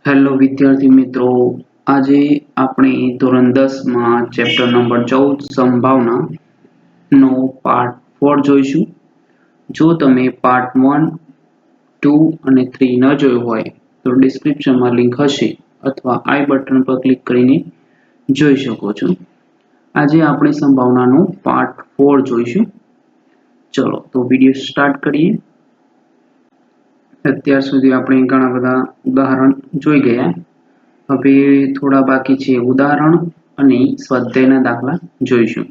Hello વિદ્યાર્થી મિત્રો, આજે આપણે ધોરણ 10 માં ચેપ્ટર નંબર 14 સંભાવના નો પાર્ટ 4 જોઈશું. જો તમે પાર્ટ 1, 2 અને 3 ન જોયું હોય તો ડિસ્ક્રિપ્શનમાં લિંક હશે અથવા આઈ બટન પર ક્લિક કરીને જોઈ શકો છો. આજે આપણે સંભાવનાનો પાર્ટ 4 જોઈશું. ચલો તો વિડિયો સ્ટાર્ટ કરીએ. અત્યાર સુધી આપણે ઘણા બધા ઉદાહરણ જોઈ ગયા. હવે થોડા બાકી છે ઉદાહરણ અને સ્વાધ્યાયના દાખલા જોઈશું.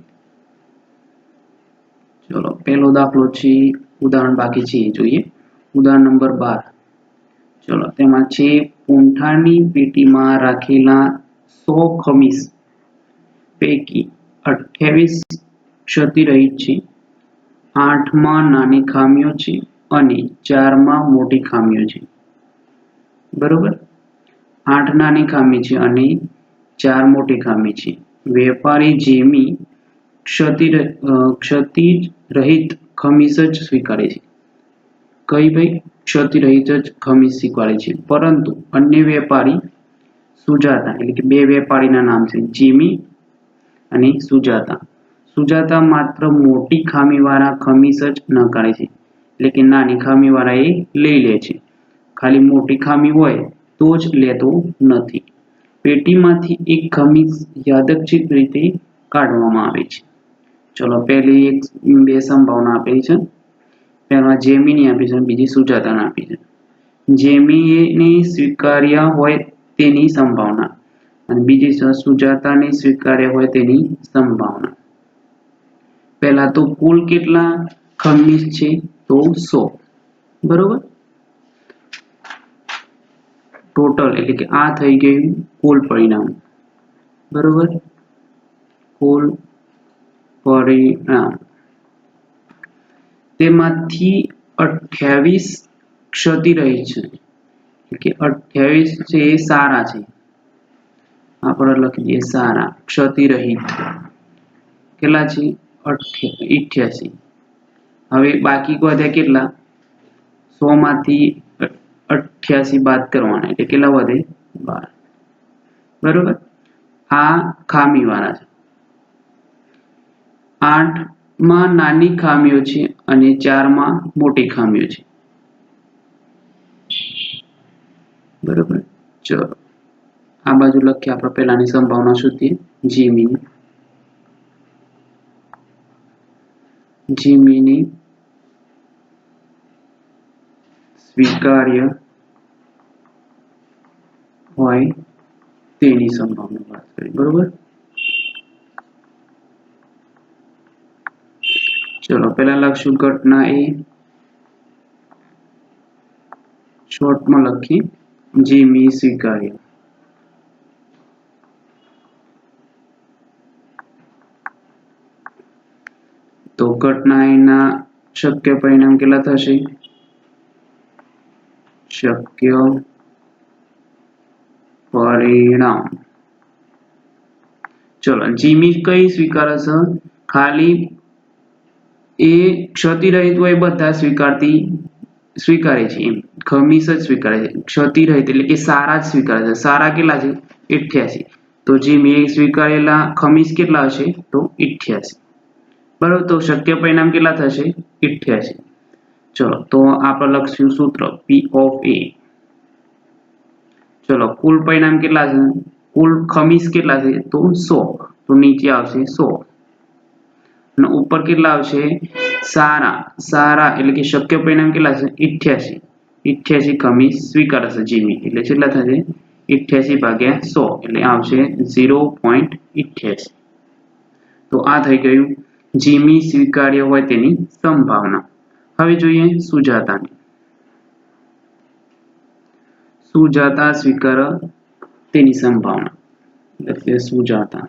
ચલો પહેલો દાખલો છે, ઉદાહરણ બાકી છે એ જોઈએ. ઉદાહરણ નંબર 12. ચલો તેમાં છે પૂંઠાની પેટીમાં રાખેલા 100 ખમીસ પૈકી 28 ક્ષતિરહિત છે, 8માં નાની ખામીઓ છે અને 4માં મોટી ખામીઓ છે. બરોબર, 8 નાની ખામી છે અને 4 મોટી ખામી છે. વેપારી જેમી ક્ષતિરહિત ખમીસ જ સ્વીકારે છે. કઈ ભાઈ? ક્ષતિરહિત જ ખમીસ સ્વીકારે છે. પરંતુ અન્ય વેપારી સુજાતા, એટલે કે બે વેપારીના નામ છે, જેમી અને સુજાતા. સુજાતા માત્ર મોટી ખામીવાળા ખમીસ જ નકારે છે, એટલે કે નાની ખામીવાળા એ લઈ લે છે. ખાલી મોટી ખામી હોય તો જ લેતો નથી. પેટીમાંથી એક ખમીસ યાદચ્છિક રીતે કાઢવામાં આવે છે. ચલો પહેલી બે સંભાવના આપેલી છે. પહેલા જેમીની આપી છે, બીજી સુજાતાને આપી છે. જેમીને સ્વીકાર્ય હોય તેની સંભાવના અને બીજી સુજાતાને સ્વીકાર્ય હોય તેની સંભાવના. પહેલા તો કુલ કેટલા ખમીસ છે? તો 100. બરોબર, ટોટલ એટલે કે આ થઈ ગયું કુલ પરિણામ. બરોબર, કુલ પરિણામ. તેમાંથી 28 ક્ષતિરહિત છે, એટલે કે 28 છે એ સારા છે. આપણે લખી દઈએ સારા. ક્ષતિરહિત કેટલા છે? 88. હવે બાકી વધ્યા કેટલા? 100 માંથી 88 બાદ કરવાના એટલે કેટલા વધે? 12. બરોબર, આ ખામીવાળા છે. 8માં નાની ખામીઓ છે અને 4માં મોટી ખામીઓ છે. બરોબર, ચલો આ બાજુ લખીએ. આપણે પહેલાની સંભાવના શોધીએ. જીમીની સ્વીકાર્ય હોય તેની સંભાવના વાત કરી. બરોબર, ચલો પહેલા લખશું ઘટના એ. શોર્ટમાં લખીએ જીમી સ્વીકાર્ય. તો ઘટના એના શક્ય પરિણામ કેટલા થશે? શક્ય પરિણામ. ચલો જીમી કઈ સ્વીકારે છે? ખાલી એ ક્ષતિરહિત હોય બધા સ્વીકારે છે. એમ ખમીસ જ સ્વીકારે છે. ક્ષતિરહિત એટલે કે સારા જ સ્વીકારે છે. સારા કેટલા છે? 88. તો જીમી સ્વીકારેલા ખમીસ કેટલા હશે? તો 88. બરોબર, તો શક્ય પરિણામ કેટલા થશે? 88. ચલો તો આપણે લખશું સૂત્ર P of A. ચલો કુલ પરિણામ કેટલા છે? કુલ ખમીસ કેટલા છે? તો 100. તો નીચે આવશે 100 અને ઉપર કેટલા આવશે? સારા એટલે કે શક્ય પરિણામ કેટલા છે? 88. 88 ખમીસ સ્વીકારે છે જીમી, એટલે કેટલા થશે? 88 ભાગ્યા 100 એટલે આવશે 0.88. તો આ થઈ ગયું જીમી સ્વીકાર્ય હોય તેની સંભાવના. હવે જોઈએ સુજાતાની. સુજાતા સ્વીકારે તેની સંભાવના એટલે સુજાતા.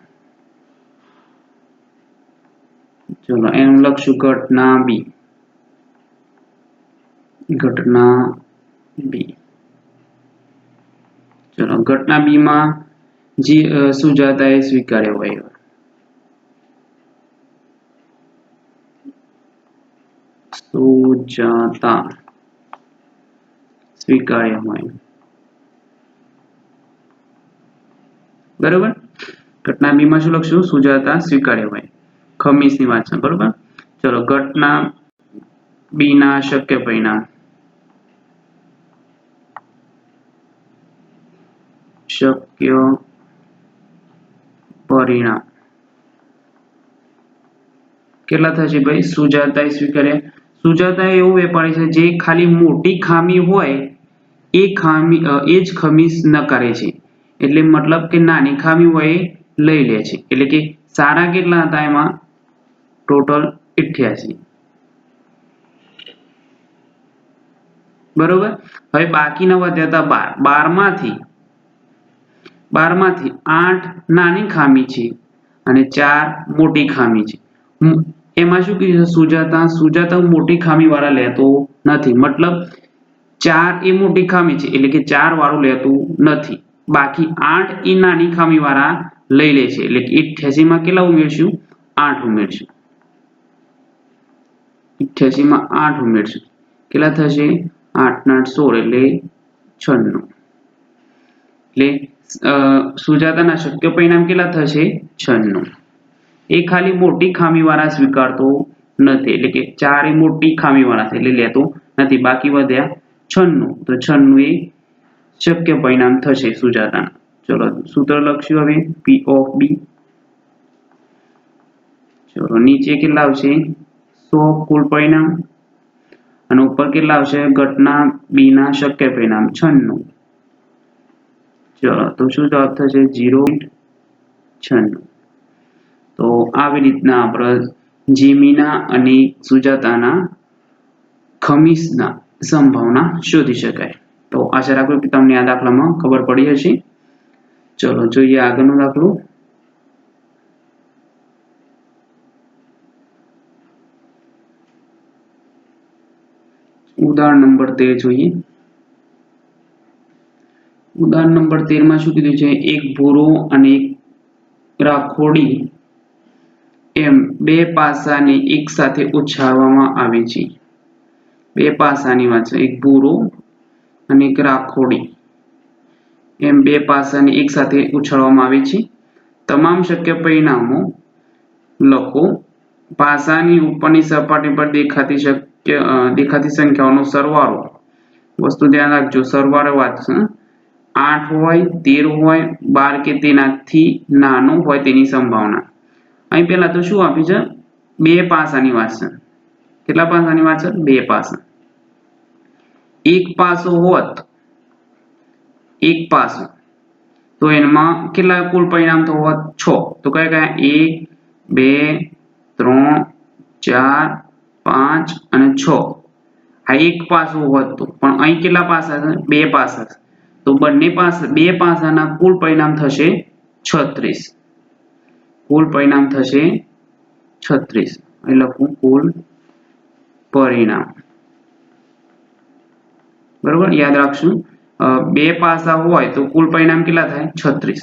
ચલો એનું લખશું ઘટના બી. ઘટના બી. ચલો ઘટના બી માં જે સુજાતાએ સ્વીકાર્ય હોય. સુજાતા સ્વીકાર્ય હોય બરોબર. ઘટના બી માં શું લખશું? સુજાતા સ્વીકાર્ય હોય. ખમીસની વાત છે. બરોબર. ચલો ઘટના બી ના શક્ય પરિણામ. શક્ય પરિણામ કેટલા થશે ભાઈ? સુજાતાએ સ્વીકાર્યા. સુજાતા એવું વેપારી છે જે ખાલી મોટી ખામી હોય એ જ ખમીસ નકારે છે. એટલે મતલબ કે નાની ખામી હોય એ લઈ લે છે. એટલે કે સારા કેટલા હતા એમાં? ટોટલ 88. બરોબર. હવે બાકીના વધ્યા હતા 12. 12માંથી 8 નાની ખામી છે અને 4 મોટી ખામી છે. એમાં શું કીધું? સુજાતા મોટી ખામી વાળા લેતો નથી. મતલબ 4 એ મોટી ખામી છે એટલે કે 4 વાળું લેતું નથી. બાકી 8 એ નાની ખામી વાળા લઈ લે છે. એટલે કે 88 માં કેટલા ઉમેરશું? 8 ઉમેરશું. 88 માં 8 ઉમેરશું. કેટલા થશે? 8 ના 8 16 એટલે 96. એટલે સુજાતાના શક્ય પરિણામ કેટલા થશે? 96. એ ખાલી મોટી ખામી વાળા સ્વીકારતો નથી. એટલે કે 4 એ મોટી ખામી વાળા છે એટલે લેતો નથી. બાકી વધ્યા 96. તો 96 એ શક્ય પરિણામ થશે સુજાતાના. ચલો સૂત્ર લખશું હવે. P of B. ચલો નીચે કેટલા આવશે? 100 કુલ પરિણામ અને ઉપર કેટલા આવશે? ઘટના બી ના શક્ય પરિણામ 96. ચલો તો શું જવાબ થશે? 0.96. તો આવી રીતના આપણે જીમીના અને સુજાતાના ખમીસના સંભાવના શોધી શકાય. તો આશા રાખું કે તમને આ દાખલામાં ખબર પડી હશે. ચલો જોઈએ આગળનો દાખલો. ઉદાહરણ નંબર 13 જોઈએ. ઉદાહરણ નંબર 13 માં શું કીધું છે? એક ભૂરો અને એક રાખોડી એમ બે પાસાને એક સાથે ઉછાળવામાં આવે છે. બે પાસાની વાત છે. એક ભૂરો અને એક રાખોડી એમ બે પાસાને એક સાથે ઉછાળવામાં આવે છે. તમામ શક્ય પરિણામો લખો. પાસાની ઉપરની સપાટી પર દેખાતી સંખ્યાઓનો સરવાળો. વસ્તુ ધ્યાન રાખજો, સરવાળો વાત છે. 8 હોય, 13 હોય, 12 કે તેનાથી નાનું હોય તેની સંભાવના. અહીં પહેલા તો શું આપ્યું છે? બે પાસાની વાત છે. કેટલા પાસાની વાત છે? બે પાસા. એક પાસો હોત, એક પાસો, તો એમાં કેટલા કુલ પરિણામ તો હોત? 6. તો કયા કયા? 1, 2, 3, 4, 5 અને 6. આ એક પાસું હોત તો. પણ અહીં કેટલા પાસા છે? બે પાસા છે. તો બે પાસાના કુલ પરિણામ થશે 36. કુલ પરિણામ થશે 36. અહીં લખું કુલ પરિણામ. બરોબર, યાદ રાખશું. બે પાસા હોય તો કુલ પરિણામ કેટલા થાય? 36.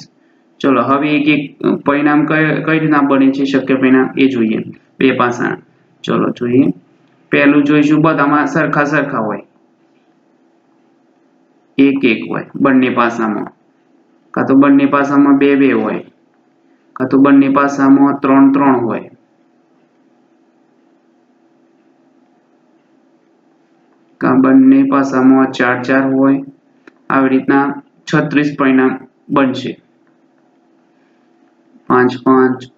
ચલો હવે એક એક પરિણામ કઈ રીતના બને છે? શક્ય પરિણામ એ જોઈએ. બે પાસા. ચલો જોઈએ. પહેલું જોઈશું બધામાં સરખા હોય. એક હોય બંને પાસામાં. કાં તો બંને પાસામાં બે હોય. કાં તો બંને પાસામાં 3 હોય. કાં બંને પાસામાં 4 હોય. આવી રીતના 36 પરિણામ બનશે. 5, 5,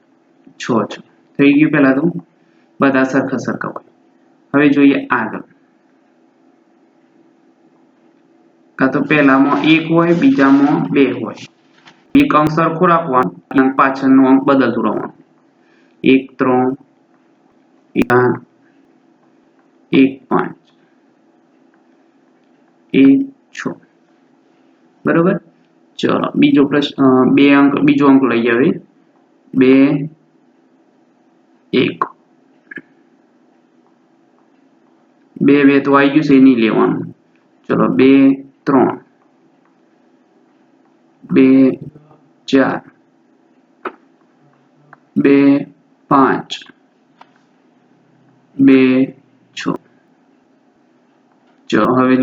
6. થઈ ગયું. પહેલા તો બધા સરખા હોય. હવે જોઈએ આગળ. કાં તો પહેલામાં 1 હોય, બીજામાં 2 હોય. એક અંક સરખો રાખવાનો અને પાછળનો અંક બદલતું રહેવાનું. 1, 3, 4, 1, 5, 1, 6. બરોબર. ચલો બીજો પ્રશ્ન. બીજો અંક લઈએ હવે. 2, 1. 2 તો આવી ગયું છે, નહીં લેવાનું. ચલો 2, 3, 2, 4, 2, 5, 2, 6. ચલો હવે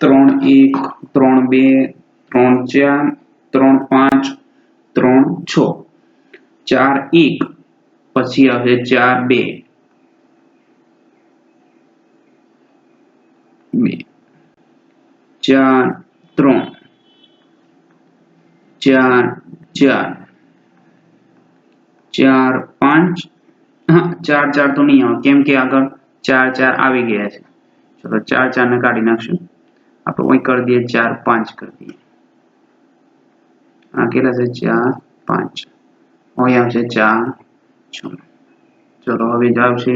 3 1 3 2 3 4 3 5 3 6 4 1 પછી આવે 4 2 4 3 4 4 4 5 हाँ 4 4 तो नहीं આવે કેમ કે આગળ 4 4 આવી ગયા છે ચલો 4 4 ને કાઢી નાખશું આપણે અહીં કરી દઈએ 4 5 કરી દઈએ આ કેટલા છે 4 5 અહીં આવશે 4 6 ચલો હવે જ આવશે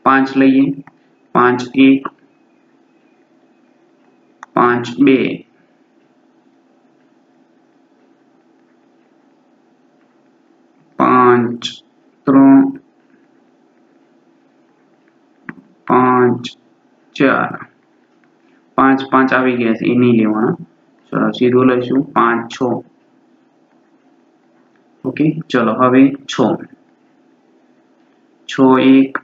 5 લઈએ 5 1 5 2 5 3 5 4 5 5 આવી ગયા છે એ નહીં લેવાના ચલો સીધું લઈશું 5 6 ઓકે ચલો હવે 6 6 1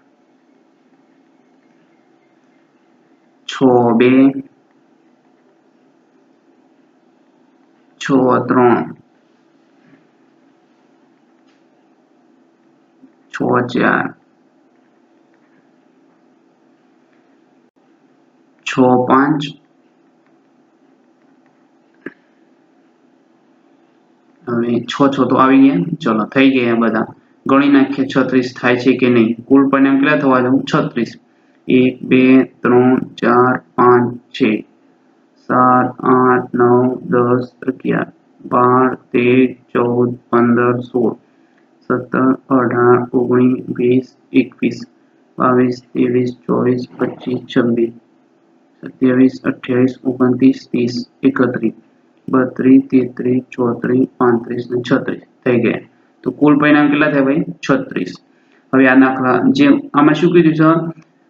6 2 6 3 6 4 6 5 હવે 6 તો આવી ગયા ચલો થઈ ગયા બધા ગણી નાખીએ 36 થાય છે કે નહીં કુલ પરિણામ કેટલા થવા જવું 36 1 2 3 4 5 6 7 8 9 10 11 12 13 14 15 16 17 18 19 20 21 22 23 24 25 26 27 28 29 30 31 32 33 34 35 ને 36 થઈ ગયા તો કુલ પરિણામ કેટલા થાય ભાઈ 36 હવે આ દાખલા જે આમાં શું કીધું છે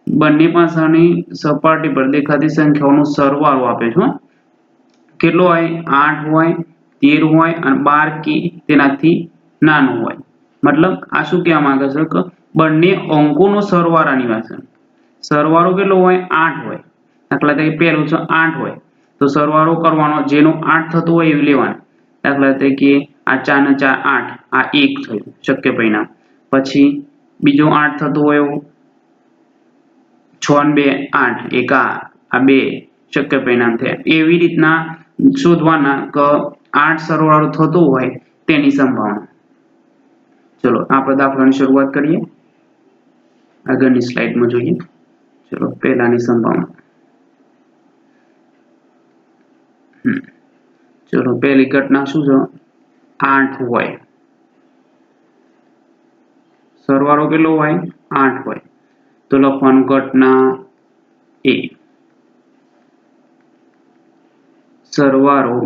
બંને પાસાની સપાટી પર દેખાતી સંખ્યાઓનો સરવાળો આપે છે કેટલો હોય 8 હોય 13 હોય અને 12 કે તેનાથી નાનો હોય મતલબ આ શું કહેવા માંગે છે કે બંને અંકોનો સરવાળાની વાત છે સરવાળો કેટલો હોય 8 હોય દાખલા તરીકે પહેલું છે 8 હોય તો સરવાળો કરવાનો જેનો 8 થતો હોય એવું લેવાનું દાખલા તરીકે આ 4 ને 4 8 આ 1 થયું શક્ય પરિણામ પછી બીજો 8 થતો હોય એવું 6 ને 2 8 એક આ 2 શક્ય પરિણામ થયા એવી રીતના શોધવાના કે 8 સરવાળો થતો હોય તેની સંભાવના ચલો આપણે દાખલાની શરૂઆત કરીએ આગળની સ્લાઇડમાં જોઈએ ચલો પહેલાની સંભાવના ચલો પહેલી ઘટના શું છે 8 હોય સરવાળો કેટલો હોય 8 હોય તો લખવાનું ઘટના A સરવાળો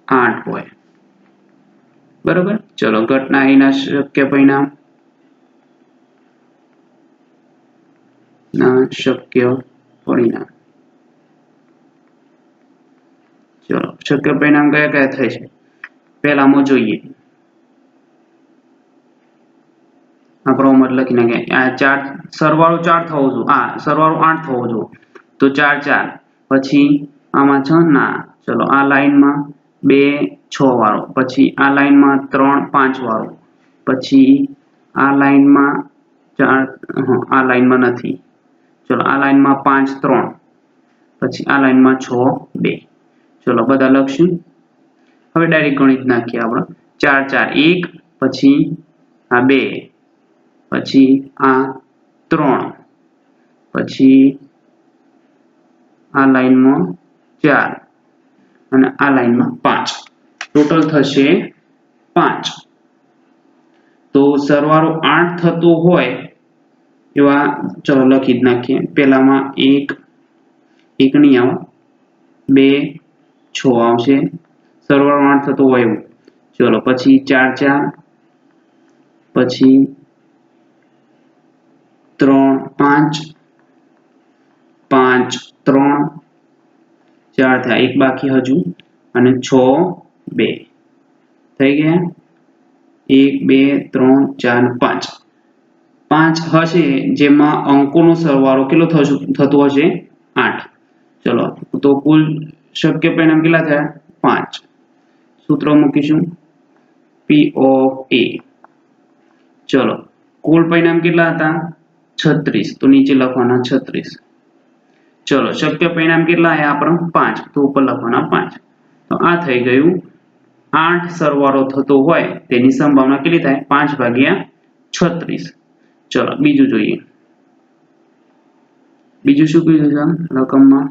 8 હોય બરાબર ચલો ઘટના A ના શક્ય પરિણામ ચલો શક્ય પરિણામ કયા કયા થાય છે પહેલામાં જોઈએ આપણો મતલબ લખી નાખીએ આ 4 સરવાળો 4 થવો જોઈએ આ સરવાળો 8 થવો જોઈએ તો 4 4 પછી આમાં 6 ના ચલો આ લાઈનમાં 2 6 વાળો પછી આ લાઈનમાં 3 5 વાળો પછી આ લાઈનમાં 4 આ લાઈનમાં નથી ચલો આ લાઈનમાં 5 3 પછી આ લાઈનમાં 6 2 ચલો બધા લખશું હવે ડાયરેક્ટ ગણિત નાખીએ આપણે 4 4 1 પછી આ 2 પછી આ 3 પછી આ લાઈનમાં 4 અને આ લાઈનમાં 5 ટોટલ થશે 5 તો સરવાળો 8 થતો હોય એવા ચલો લખી જ નાખીએ પહેલામાં 1 1 નહીં આવે 2 6 આવશે સરવાળો 8 થતો હોય એવું ચલો પછી 4 4 પછી 3 5 5 3 4 થયા એક બાકી હજુ અને 6 2 થઈ ગયા 1 2 3 4 5 5 હશે જેમાં અંકોનો સરવાળો કેટલો થતો હશે 8. ચલો તો કુલ શક્ય પરિણામ કેટલા થયા 5. સૂત્ર મૂકીશું P of A. ચલો કુલ પરિણામ કેટલા હતા 36 તો નીચે લખવાના 36. ચલો શક્ય પરિણામ કેટલા આયા આપણે 5 તો ઉપર લખવાના 5. તો આ થઈ ગયું 8 સરવાળો થતો હોય તેની સંભાવના કેટલી થાય 5 ભાગ્યા 36. ચલો બીજું જોઈએ. બીજું શું કીધું છે રકમમાં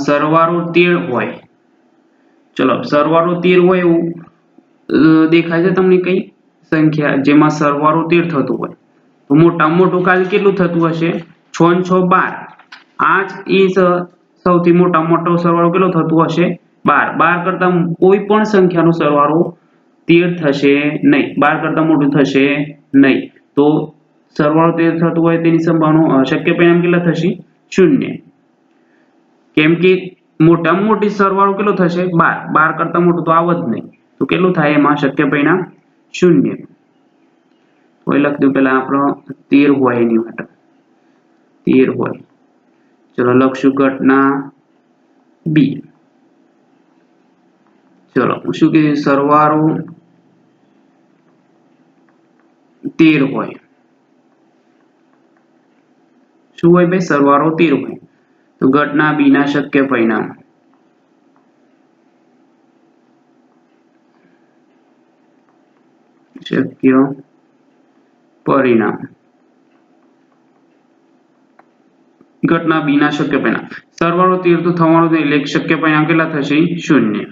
સરવાળો 13 હોય. ચલો સરવાળો 13 હોય એવું દેખાય છે તમને કઈ સંખ્યા જેમાં સરવાળો 13 થતું હોય તો મોટામાં મોટું કાર્ય કેટલું થતું હશે 6 ને 6 12. આ જ સૌથી મોટામાં મોટો સરવાળો કેટલો થતું હશે 12. 12 કરતા કોઈ પણ સંખ્યાનો સરવાળો 13 થશે નહીં. 12 કરતા મોટું થશે નહીં. તો સરવાળો 13 થતું હોય તેની સંભાવના શક્ય પરિણામ કેટલા થશે 0. કેમ કે મોટામાં મોટી સરવાળો કેટલો થશે 12. 12 કરતા મોટું તો આવ જ નહીં. તો કેટલું થાય એમાં શક્ય પરિણામ 0. તો એ લખી દઉં પેલા આપણો 13 હોય એની માટે 13 હોય. ચલો લખશું ઘટના B. ચલો શું કીધું સરવાળો 13 હોય. શું હોય ભાઈ સરવાળો 13 હોય તો ઘટના B ના શક્ય પરિણામ શક્ય પરિણામ ઘટના B ના શક્ય પરિણામ સરવાળો 13 તો થવાનો નહીં એટલે શક્ય પરિણામ કેટલા થશે 0.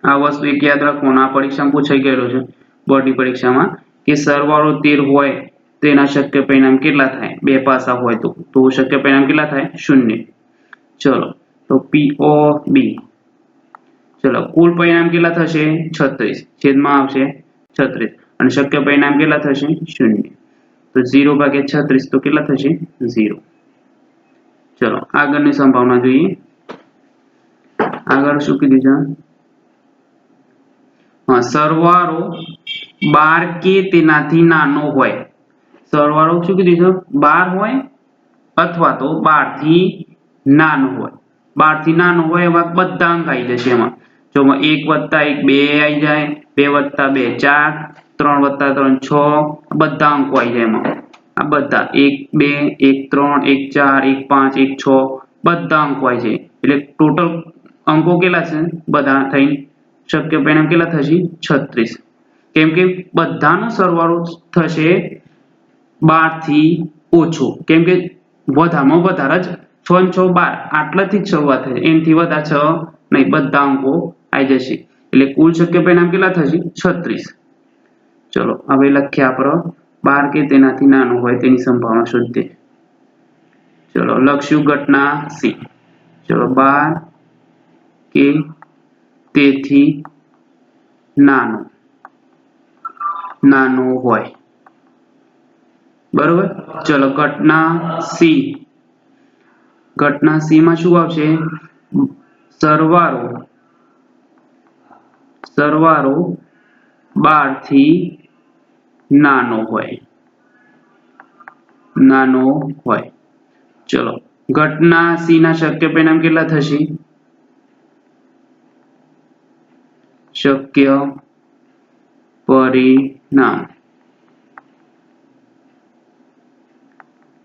આ વસ્તુ એક યાદ રાખવાનું. આ પરીક્ષામાં પૂછાઈ ગયેલો છે બોર્ડની પરીક્ષામાં કે સરવાળો 13 હોય તેના શક્ય પરિણામ કેટલા થાય બે પાસા હોય તો શક્ય પરિણામ કેટલા થાય 0. ચલો તો P of B. ચલો કુલ પરિણામ કેટલા થશે 36 છેદમાં આવશે 36 અને શક્ય પરિણામ કેટલા થશે 0. તો 0 ભાગ્યા 36 તો કેટલા થશે 0. ચલો આગળની સંભાવના જોઈએ. આગળ શું કીધું છે હા સરવાળો 12 કે તેનાથી નાનો હોય. સરવાળો શું કીધું છે 12 હોય અથવા તો 12 થી નાનો હોય. 12 થી નાનો હોય એવા બધા અંક આવી જશે એમાં. જો 1 + 1 2 આવી જાય 2 + 2 4 3 + 3 6 બધા અંકો આવી જાય એમાં. આ બધા 1 2 1 3 1 4 1 5 1 6 બધા અંકો આવી જાય એટલે ટોટલ અંકો કેટલા છે બધા થઈને શક્ય પરિણામ કેટલા થશે 36. કેમ કે બધાનો સરવાળો થશે 12 થી ઓછો. કેમ કે વધારેમાં વધારે જ 6 ને 6 12 આટલાથી જ શરૂઆત થાય એનાથી વધારે 6 નહીં બધા અંકો આવી જશે એટલે કુલ શક્ય પરિણામ કેટલા થશે 36. ચલો હવે લખીએ આપણે 12 કે તેનાથી નાનો હોય તેની સંભાવના શોધીએ. ચલો લખશું ઘટના C. ચલો 12 કે તેથી નાનો હોય બરોબર. ચલો ઘટના C. ઘટના C માં શું આવશે સરવાળો 12 થી નાનો હોય. ચલો ઘટના C ના શક્ય પરિણામ કેટલા થશે શક્ય પરિણામ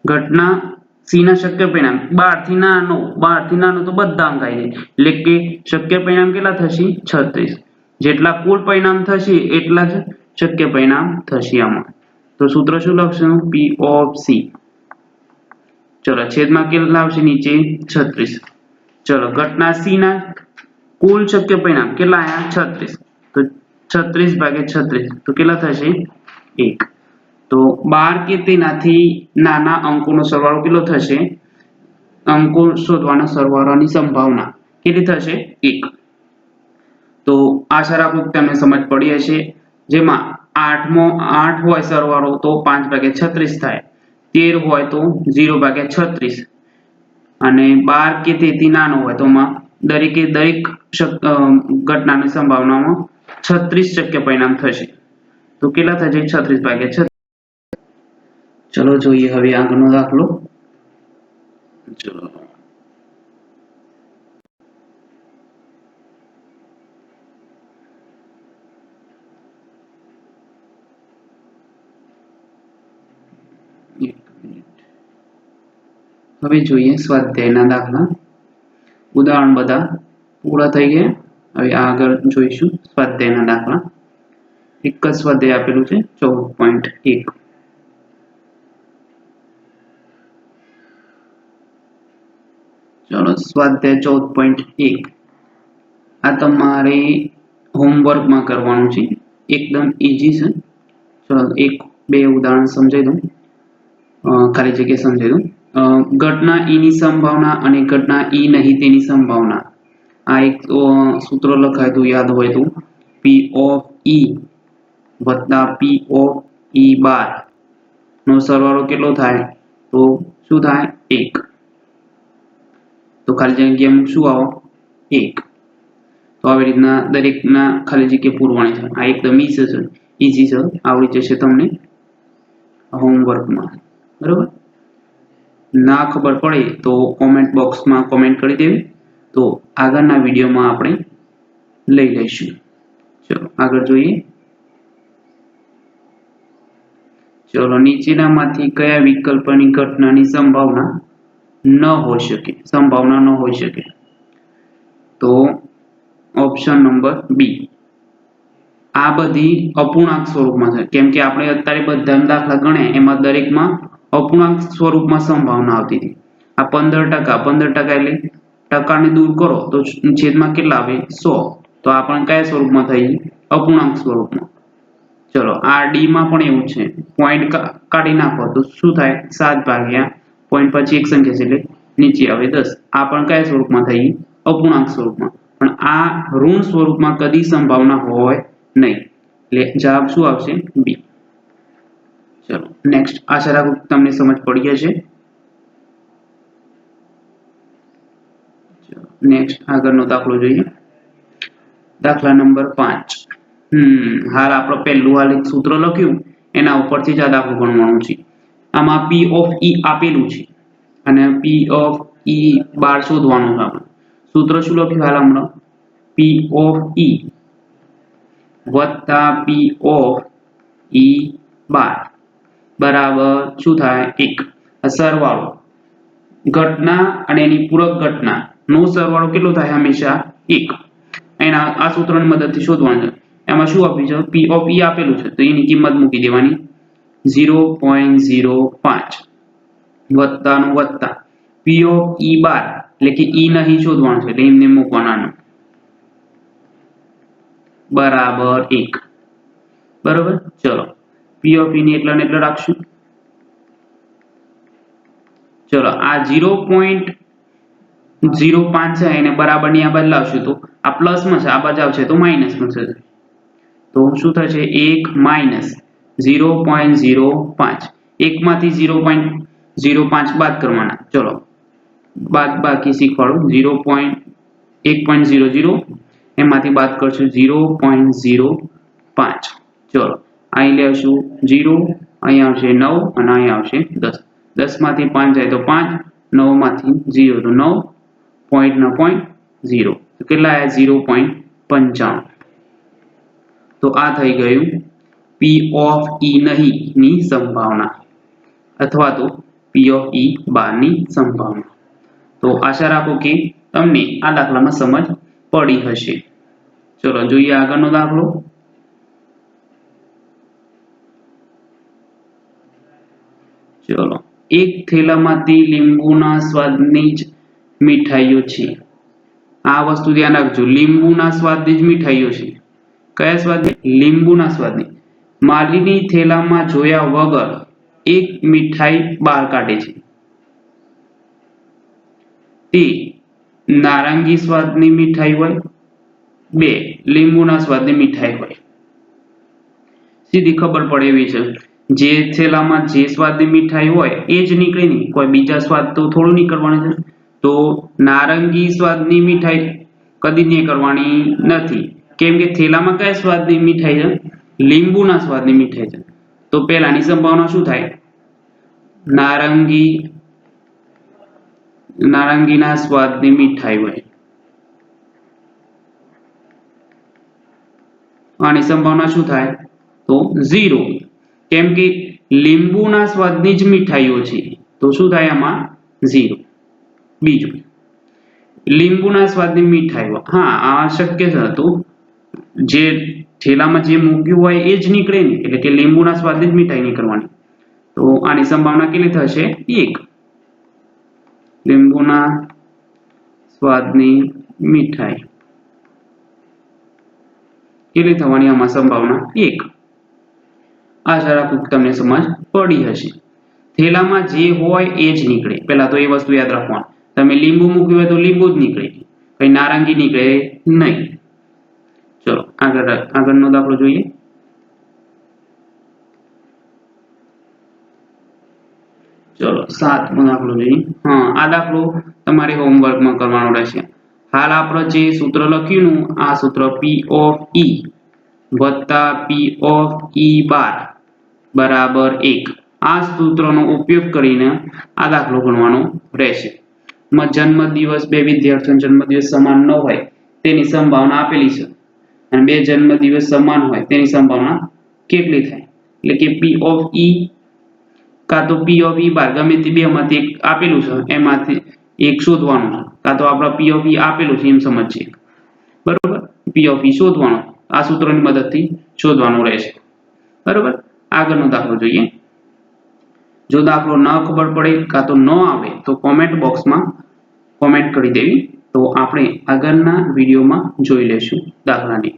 ઘટના C ના શક્ય પરિણામ 12 થી નાનો તો બધા અંક આવી જાય એટલે કે શક્ય પરિણામ કેટલા થશે 36. જેટલા કુલ પરિણામ થશે એટલા જ શક્ય પરિણામ થશે આમાં. તો સૂત્ર શું લખશું P of C. ચલો છેદમાં કેટલા આવશે નીચે 36. ચલો ઘટના C ના કુલ શક્ય પરિણામ કેટલા આયા 36 તો 36 ભાગ્યા 36 તો કેટલા થશે 1. તો 12 કે તેનાથી નાના અંકોનો સરવાળો કેટલો થશે અંકો શોધવાના સરવાળાની સંભાવના કેટલી થશે 1. તો આશા રાખું તમને સમજ પડી હશે. જેમાં 8 હોય સરવાળો તો 5 ભાગ્યા 36 થાય. 13 હોય તો 0 ભાગ્યા 36 અને 12 કે તેથી નાનો હોય તો દરેક ઘટનાની સંભાવનામાં 36 શક્ય પરિણામ થશે. તો કેટલા થાય છે 36 ભાગ્યા 36. ચલો જોઈએ હવે આગળનો દાખલો. ચલો હવે જોઈએ સ્વાધ્યાયના દાખલા. ઉદાહરણ બધા પૂરા થઈ ગયા. હવે આગળ જોઈશું સ્વાધ્યાયના દાખલા. એક જ સ્વાધ્યાય આપેલું છે 14.1. ચલો સ્વાધ્યાય 14.1 આ તમારે હોમવર્કમાં કરવાનું છે. એકદમ ઈઝી છે. ચલો એક બે ઉદાહરણ સમજાવી દઉં, ખાલી જગ્યા સમજાવી દઉં. ઘટના ઈ ની સંભાવના અને ઘટના ઈ નહીં તેની સંભાવના. આ એક સૂત્ર લખાય તો યાદ હોય તો P of E વત્તા P of E બાર નો સરવાળો કેટલો થાય? તો શું થાય? 1. તો ખાલી જગ્યામાં શું આવો? 1. તો આવી રીતના દરેકના ખાલી જગ્યા પૂરવાની છે. આ એકદમ ઈઝી છે, આવડી જશે તમને હોમવર્કમાં. બરાબર? ના ખબર પડે તો કોમેન્ટ બોક્સમાં કોમેન્ટ કરી દેવી, તો આગળના વિડીયોમાં આપણે લઈ લઈશું. ચલો આગળ જોઈએ. ચલો નીચેનામાંથી કયા વિકલ્પની ઘટનાની સંભાવના ન હોઈ શકે? તો ઓપ્શન નંબર બી. આ બધી અપૂર્ણાંક સ્વરૂપમાં છે, કેમ કે આપણે અત્યારે બધા દાખલા ગણ્યા એમાં દરેકમાં અપૂર્ણાંક સ્વરૂપમાં સંભાવના આવતી હતી. આ 15% એટલે ટકાને દૂર કરો તો છેદમાં કેટલા આવે? 100. તો આ પણ કયા સ્વરૂપમાં થઈ? અપૂર્ણાંક સ્વરૂપમાં. ચલો આ ડી માં પણ એવું છે. પોઈન્ટ કાઢી નાખો તો શું થાય? 7 ભાગ્યા પોઈન્ટ પછી એક સંખ્યા છે એટલે નીચે આવે 10. આ પણ કયા સ્વરૂપમાં થઈ? અપૂર્ણાંક સ્વરૂપમાં. પણ આ ઋણ સ્વરૂપમાં કદી સંભાવના હોય નહીં, એટલે જવાબ શું આવશે? બી. ચલો નેક્સ્ટ. આશા રાખું તમને સમજ પડી હશે. નેક્સ્ટ આગળનો દાખલો જોઈએ. દાખલા નંબર 5. હાલ આપણે પહેલું એક સૂત્ર લખ્યું એના ઉપરથી જ આ દાખલો ગણવાનો છે. આમાં P of E આપેલું છે અને P of E બાર શોધવાનું છે આપણે. સૂત્ર શું લખ્યું હાલ હમણાં? P of E વત્તા P of E બાર બરાબર શું થાય? 1. સરવાળો ઘટના અને એની પૂરક ઘટના નો સરવાળો કેટલો થાય? હંમેશા 1. એના આ સૂત્રની મદદથી શોધવાનું છે. એમાં શું આપ્યું છે? P of E આપેલું છે તો એની કિંમત મૂકી દેવાની 0.05 વત્તાનું વત્તા P of E બાર એટલે કે E નહીં શોધવાનું છે એટલે એમને મૂકવાના બરાબર 1. બરાબર. ચલો P of E ની એટલા ને એટલા રાખશું. ચલો આ 0.05 છે એને બરાબર ની આ બાજુ લાવશું તો આ પ્લસ માં છે, આ બાજુ આવશે તો માઈનસ માં થશે. તો શું થશે? 1 માઈનસ 0.05. 1 માંથી 0.05 બાદ કરવાના. ચલો બાદ બાકી શીખવાડું. 1.00 એમાંથી બાદ કરશું 0.05. ચલો અહીં લેશું 0, અહીં આવશે 9 અને અહીં આવશે 10. 10 માંથી 5 જાય તો 5, 9 માંથી 0 તો 9, પોઈન્ટ ના પોઈન્ટ 0. તો કેટલા આવ્યા? 0.95. તો આ થઈ ગયું P of E નહીં ની સંભાવના અથવા તો P of E બાર ની સંભાવના. તો આશા રાખો કે તમને આ દાખલામાં સમજ પડી હશે. ચલો જોઈએ આગળનો દાખલો. ચલો એક થેલામાંથી લીંબુના સ્વાદની જ મીઠાઈઓ છે. આ વસ્તુ ધ્યાન રાખજો. લીંબુના સ્વાદની જ મીઠાઈઓ છે. કયા સ્વાદની? લીંબુના સ્વાદની. માલિની થેલામાં જોયા વગર એક મીઠાઈ બહાર કાઢે છે. તે નારંગી સ્વાદની મીઠાઈ હોય, 2 લીંબુના સ્વાદની મીઠાઈ હોય. સીધી ખબર પડે એવી છે. જે થેલામાં જે સ્વાદની મીઠાઈ હોય એ જ નીકળે નહીં, કોઈ બીજા સ્વાદ તો થોડું નીકળવાનું છે. તો નારંગી સ્વાદની મીઠાઈ કદી નીકળવાની નથી, કેમ કે થેલામાં કયા સ્વાદની મીઠાઈ છે? લીંબુના સ્વાદની મીઠાઈ છે તો પહેલાની સંભાવના શું થાય? નારંગીના સ્વાદની મીઠાઈ હોય. આની સંભાવના શું થાય? તો 0. કેમ કે લીંબુના સ્વાદની જ મીઠાઈઓ છે તો શું થાય આમાં? 0. બીજું, લીંબુના સ્વાદની મીઠાઈઓ, હા આ શક્ય છે. તો જે થેલામાં જે મૂક્યું હોય એ જ નીકળે ને, એટલે કે લીંબુના સ્વાદની જ મીઠાઈ નીકળવાની. તો આની સંભાવના કેટલી થશે? 1. લીંબુના સ્વાદની મીઠાઈ કેટલી થવાની આમાં સંભાવના? 1. આશા રાખું કે તમને સમજ પડી હશે. થેલામાં જે હોય એ જ નીકળે. પહેલા તો એ વસ્તુ યાદ રાખવાનું. તમે લીંબુ મૂક્યું હોય તો લીંબુ જ નીકળે, કઈ નારંગી નીકળે નહીં. ચલો આગળનો દાખલો જોઈએ. ચલો 7મો દાખલો જોઈએ. આ દાખલો તમારે હોમવર્કમાં કરવાનો રહેશે. હાલ આપણે જે સૂત્ર લખ્યું આ સૂત્ર P of E વત્તા P of E બાર બરાબર 1. આ સૂત્રનો ઉપયોગ કરીને આ દાખલો ગણવાનો રહેશે. જન્મદિવસ, બે વિદ્યાર્થીઓનો જન્મદિવસ સમાન ન હોય તેની સંભાવના આપેલી છે અને બે જન્મદિવસ સમાન હોય તેની સંભાવના કેટલી થાય? એટલે કે P of E કાં તો P of E બાર, ગમે તે બેમાંથી એક આપેલું છે એમાંથી એક શોધવાનું છે. કાં તો આપણે P of E આપેલું છે એમ સમજીએ, બરોબર? P of E શોધવાનું, આ સૂત્રની મદદથી શોધવાનું રહેશે, બરોબર? આગળનો દાખલો જોઈએ. જો દાખલો ન ખબર પડે કાં તો ન આવે તો કોમેન્ટ બોક્સમાં કોમેન્ટ કરી દેવી, તો આપણે આગળના વિડીયોમાં જોઈ લેશું દાખલાને.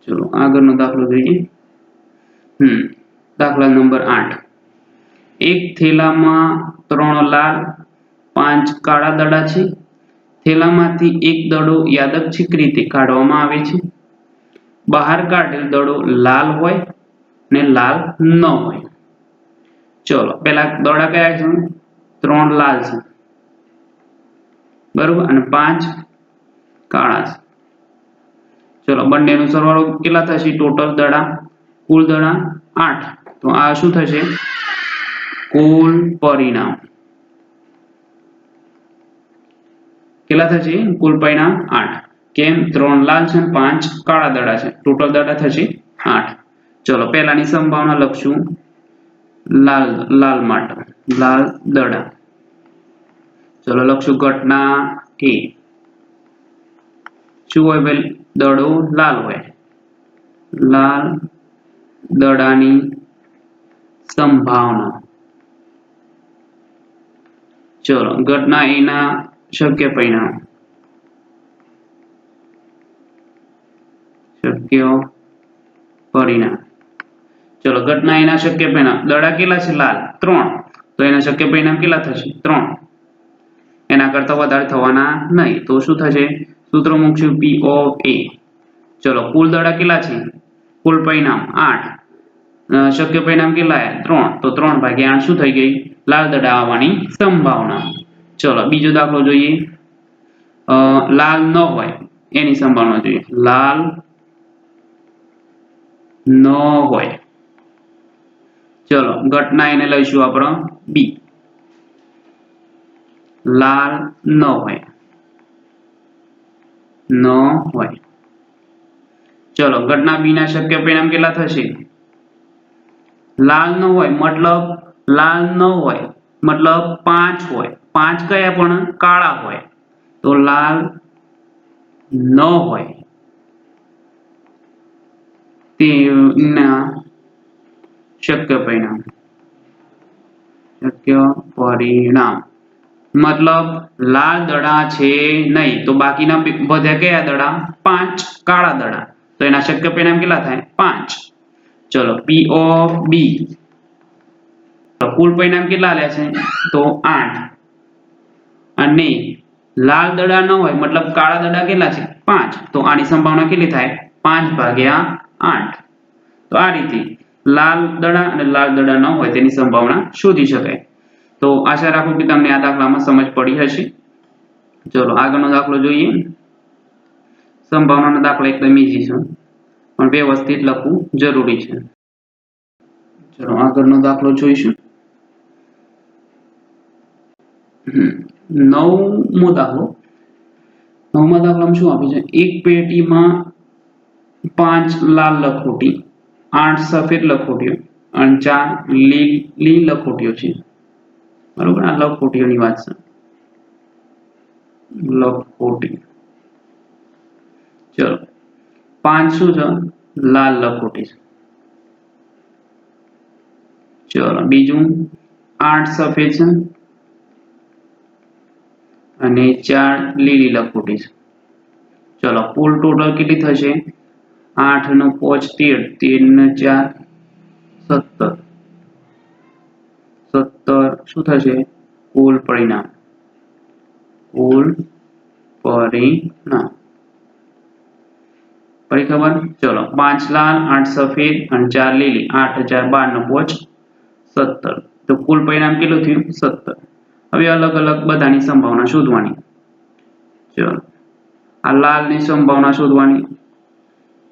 ચલો આગળનો દાખલો જોઈએ. દાખલા નંબર 8. એક થેલામાં 3 લાલ 5 કાળા દડા છે. થેલામાંથી એક દડો યાદચ્છિક રીતે કાઢવામાં આવે છે. બહાર કાઢેલ દડો લાલ હોય ને લાલ ન હોય. ચલો પહેલા દડા કયા છે? 3 લાલ છે, બરોબર, અને 5 કાળા છે. ચલો બંનેનો સરવાળો કેટલા થશે? ટોટલ દડા, કુલ દડા 8. તો આ શું થશે? કુલ પરિણામ કેટલા થશે? કુલ પરિણામ 8. કેમ? 3 લાલ છે અને 5 કાળા દડા છે. ટોટલ દડા થશે 8. ચલો પહેલાની સંભાવના લખશું લાલ માટે, લાલ દડા. ચલો લખશું ઘટના A. શું હોય ભાઈ? દડો લાલ હોય. લાલ દડાની સંભાવના. ચલો ઘટના A ના શક્ય પરિણામ. ચલો ઘટના A ના શક્ય પરિણામ. દડા કેટલા છે? લાલ 3. તો એના શક્ય પરિણામ કેટલા થશે? 3. એના કરતા વધારે થવાના નહીં. તો શું થશે? સૂત્ર મૂકશું P of A. ચલો કુલ દડા કેટલા છે? કુલ પરિણામ 8. શક્ય પરિણામ કેટલા? 3. તો 3/8 શું થઈ ગઈ? લાલ દડા આવવાની સંભાવના. ચલો બીજો દાખલો જોઈએ. લાલ ન હોય એની સંભાવના જોઈએ. લાલ ન હોય. ચલો ઘટના એને લઈશું આપણે B. લાલ ન હોય. ચલો ઘટના B ના શક્ય પરિણામ કેટલા થશે? લાલ ન હોય મતલબ 5 હોય. 5 કયા? પણ કાળા હોય. તો લાલ ન હોય તેના શક્ય પરિણામ મતલબ લાલ દડા છે નહીં, તો બાકીના બધા કયા દડા? 5 કાળા દડા. તો એના શક્ય પરિણામ કેટલા થાય? 5. ચલો P of B. કુલ પરિણામ કેટલા લે છે? તો 8. અને લાલ દડા ન હોય મતલબ કાળા દડા કેટલા છે? 5. તો આની સંભાવના કેટલી થાય? 5/8. તો આ રીતે લાલ દડા અને લાલ દડા ન હોય તેની સંભાવના શોધી શકાય. તો આશા રાખું કે તમને આ દાખલામાં સમજ પડી હશે. ચલો આગળનો દાખલો જોઈએ. સંભાવનાનો દાખલો એકદમ ઈઝી છે. પણ વ્યવસ્થિત લખવું જરૂરી છે. ચલો આગળનો દાખલો જોઈશું. 9મો દાખલો. 9મા દાખલામાં શું આપ્યું છે? એક પેટીમાં 5 લાલ લખોટી, 8 સફેદ લખોટીઓ અને 4 લીલી લખોટીઓ છે. બરોબર, આ લખોટીઓની વાત છે. લખોટી. ચલો 5 શું છે? લાલ લખોટી છે. ચલો બીજું 8 સફેદ છે અને 4 લીલી લખોટી છે. ચલો કુલ ટોટલ કેટલી થશે? 8 નો 5 13, 13 ને 4 17. 17 શું થશે? કુલ પરિણામ. કુલ પરિણામ. પડી ખબર? ચલો 5 લાલ, 8 સફેદ અને 4 લીલી. 8 4 12 નો 5 17. તો કુલ પરિણામ કેટલું થયું? 17. હવે અલગ અલગ બધાની સંભાવના શોધવાની. ચલો આ લાલની સંભાવના શોધવાની.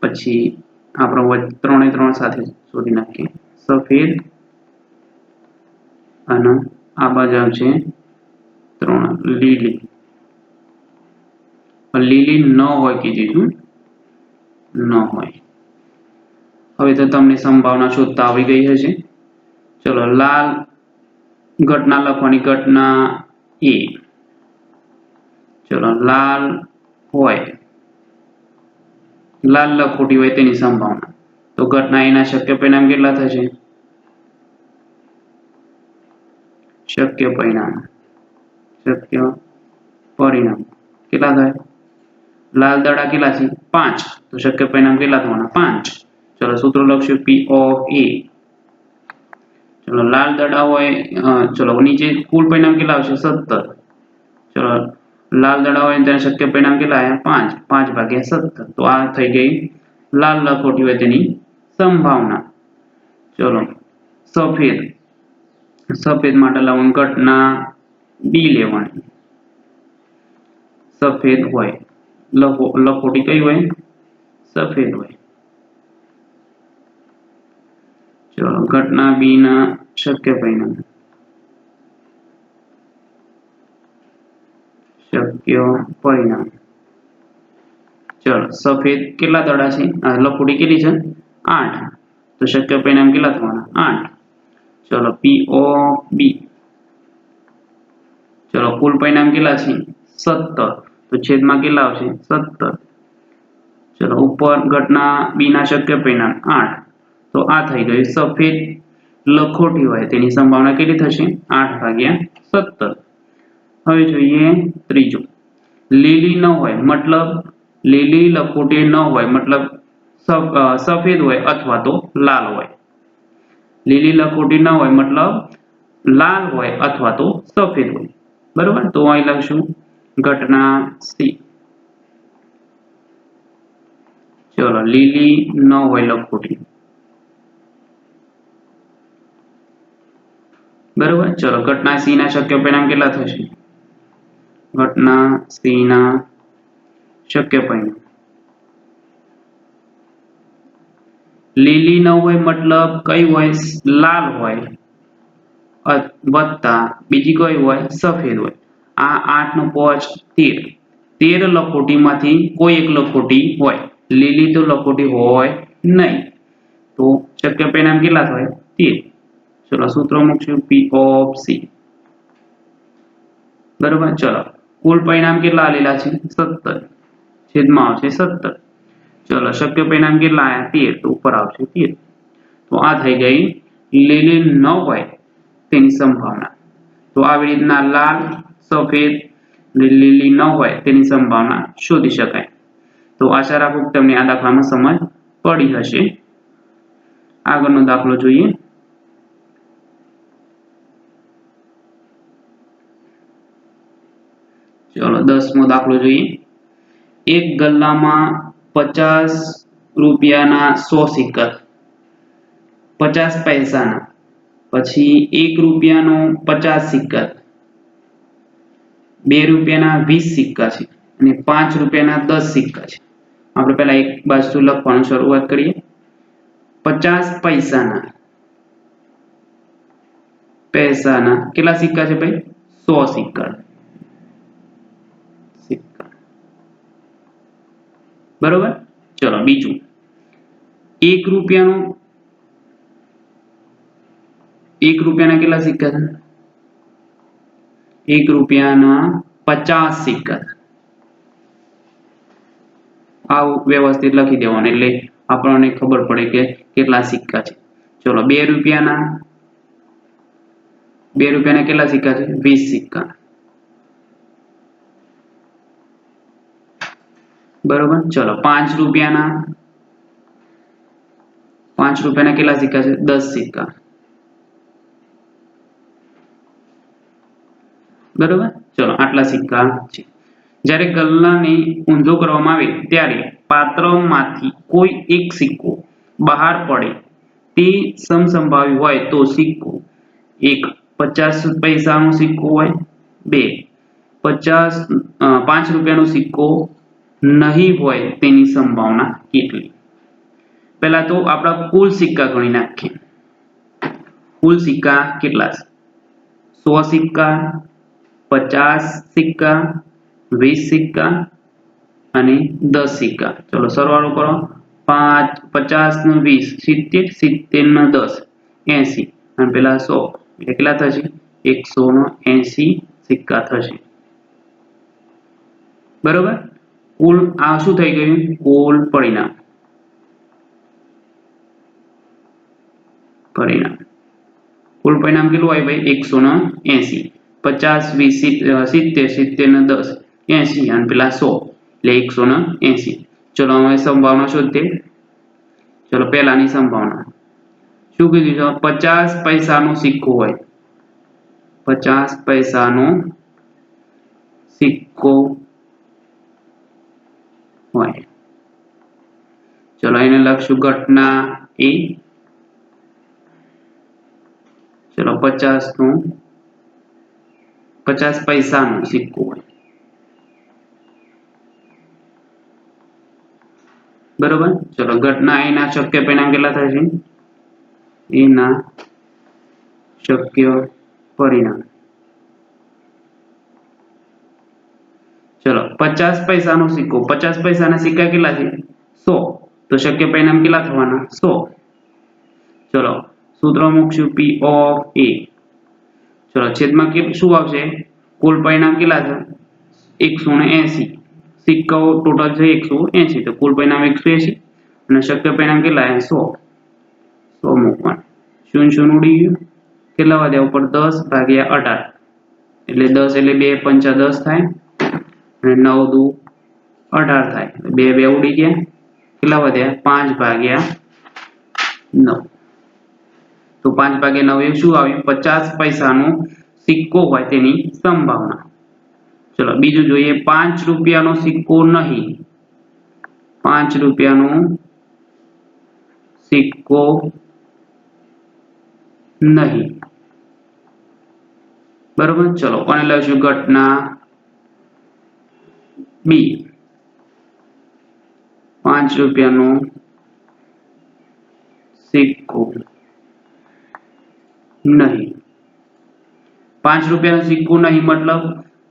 પછી આપણે 3 સાથે શોધી નાખીએ. સફેદ અને આ બાજુ આવશે 3 લીલી. લીલી ન હોય કીધું, ન હોય. હવે તો તમને સંભાવના શોધતા આવી ગઈ હશે. ચલો લાલ ઘટના લખવાની. ઘટના A. ચલો લાલ હોય, લાલ લખોટી હોય તેની સંભાવના. તો ઘટના A ના શક્ય પરિણામ કેટલા થશે? શક્ય પરિણામ કેટલા થાય? લાલ દડા કેટલા છે? 5. તો શક્ય પરિણામ કેટલા થવાના? 5. ચલો સૂત્ર લખશું P of A. ચલો લાલ દડા હોય, ચલો નીચે કુલ પરિણામ કેટલા આવશે? 17. ચલો લાલ દડા હોય તેના શક્ય પરિણામ કેટલા આવ્યા? 5. 5 ભાગ્યા 17. તો આ થઈ ગઈ લાલ લખોટી હોય તેની સંભાવના. ચલો સફેદ માટે લાવવાની. ઘટના B લેવાની. સફેદ હોય, લખોટી કઈ હોય? સફેદ હોય. ચલો ઘટના B ના શક્ય પરિણામ. ચલો સફેદ કેટલા દડા છે? લખોટી કેટલી છે? 8. તો શક્ય પરિણામ કેટલા થવાના? 8. ચલો P of B. ચલો કુલ પરિણામ કેટલા છે? 17. તો છેદમાં કેટલા આવશે? 17. ચલો ઉપર ઘટના B ના શક્ય પરિણામ 8. તો આ થઈ ગયું સફેદ લખોટી હોય તેની સંભાવના કેટલી થશે? 8 ભાગ્યા 17. હવે જોઈએ ત્રીજું. લીલી ન હોય મતલબ લીલી લખોટી ન હોય મતલબ સફેદ હોય અથવા તો લાલ હોય. લીલી લખોટી ન હોય મતલબ લાલ હોય અથવા તો સફેદ હોય. બરોબર, તો અહીં લખશું ઘટના C. ચલો લીલી ન હોય લખોટી. બરોબર, ચલો ઘટના C ના શક્ય પરિણામ કેટલા થશે? ઘટના C ના શક્ય પરિણામ. લીલી ન હોય મતલબ કઈ હોય? લાલ હોય વત્તા બીજી કઈ હોય? સફેદ હોય. આ 8 નો 5 13. 13 લખોટીમાંથી કોઈ એક લખોટી હોય. લીલી તો લખોટી હોય નહીં. તો શક્ય પરિણામ કેટલા થાય? 13. ચલો સૂત્ર મૂકશું P of C. બરોબર, ચલો કુલ પરિણામ કેટલા આલેલા છે? 17. છેદમાં આવશે 17. ચલો શક્ય પરિણામ કેટલા આવ્યા? 13. તો ઉપર આવશે 13. તો આ થઈ ગઈ લીલી ન હોય તેની સંભાવના. તો આવી રીતના લાલ, સફેદ, લીલી ન હોય તેની સંભાવના શોધી શકાય. તો આશા રાખું કે તમને આ દાખલામાં સમજ પડી હશે. આગળનો દાખલો જોઈએ. ચલો 10મો દાખલો જોઈએ. એક ગલ્લામાં 50 રૂપિયાના 100 સિક્કા, 50 પૈસાના, પછી 1 રૂપિયાનો 50 સિક્કા, 2 રૂપિયાના 20 સિક્કા છે અને 5 રૂપિયાના 10 સિક્કા છે. આપણે પહેલા એક બાજુ લખવાનું શરૂઆત કરીએ 50 પૈસાના કેટલા સિક્કા છે ભાઈ 100 સિક્કા બરોબર ચલો બીજું 1 રૂપિયાના કેટલા સિક્કા છે 1 રૂપિયાના 50 સિક્કા આવું વ્યવસ્થિત લખી દેવાનું એટલે આપણને ખબર પડે કે કેટલા સિક્કા છે ચલો 2 રૂપિયાના કેટલા સિક્કા છે 20 સિક્કા બરોબર ચલો 5 રૂપિયાના કેટલા સિક્કા છે 10 સિક્કા બરોબર ચલો આટલા સિક્કા છે જ્યારે ગલ્લાને ઊંધો કરવામાં આવે ત્યારે પાત્રમાંથી કોઈ એક સિક્કો બહાર પડે તે સમસંભાવી હોય તો સિક્કો 1 50 પૈસાનો સિક્કો હોય 2 5 રૂપિયાનો સિક્કો નહીં હોય તેની સંભાવના કેટલી પહેલા તો આપણા કુલ સિક્કા ગણી નાખીએ કુલ સિક્કા કેટલા છે 100 સિક્કા 50 સિક્કા 20 સિક્કા અને 10 સિક્કા ચલો સરવાળો કરો 5 50 ને 20 70 70 ને 10 80 અને પેલા 100 એટલે કેટલા થશે 180 સિક્કા થશે બરોબર કુલ આ શું થઈ ગયું કુલ પરિણામ કુલ પરિણામ કેટલું આવ્યું ભાઈ 180 50 20 70 70 ને 10 80 અને પેલા 100 એટલે 180 ચલો હવે સંભાવના શોધીએ ચલો પહેલાની સંભાવના શું કીધું છે 50 પૈસાનો સિક્કો હોય 50 પૈસાનો સિક્કો હોય ચલો એને લખશું ઘટના એ ચલો 50 પૈસાનો સિક્કો હોય બરોબર ચલો ઘટના એના શક્ય પરિણામ કેટલા થશે એના શક્ય પરિણામ ચલો 50 પૈસાનો સિક્કો 50 પૈસાના સિક્કા કેટલા છે 100 તો શક્ય પરિણામ કેટલા થવાના 100 ચલો સૂત્ર મૂકશું P of A ચલો છેદમાં શું આવશે કુલ પરિણામ કેટલા છે 180 સિક્કાઓ ટોટલ છે 180 તો કુલ પરિણામ 180 અને શક્ય પરિણામ કેટલા 100 મૂકવાનું શૂન્ય શૂન્ય ઉડી ગયું કેટલા વધ્યા ઉપર 10 ભાગ્યા 18 એટલે 10 એટલે 2 પંચા 10 થાય અને 9 દુ 18 થાય 2 ઉડી ગયા કેટલા વધ્યા 5 ભાગ્યા 9 તો 5 ભાગ્યા 9 એ શું આવ્યું 50 પૈસાનો સિક્કો હોય તેની સંભાવના ચલો બીજું જોઈએ 5 રૂપિયાનો સિક્કો નહીં 5 રૂપિયાનો સિક્કો નહીં બરોબર ચલો કોને લખશું ઘટના B 5 રૂપિયાનો સિક્કો નહીં 5 રૂપિયાનો સિક્કો નહીં મતલબ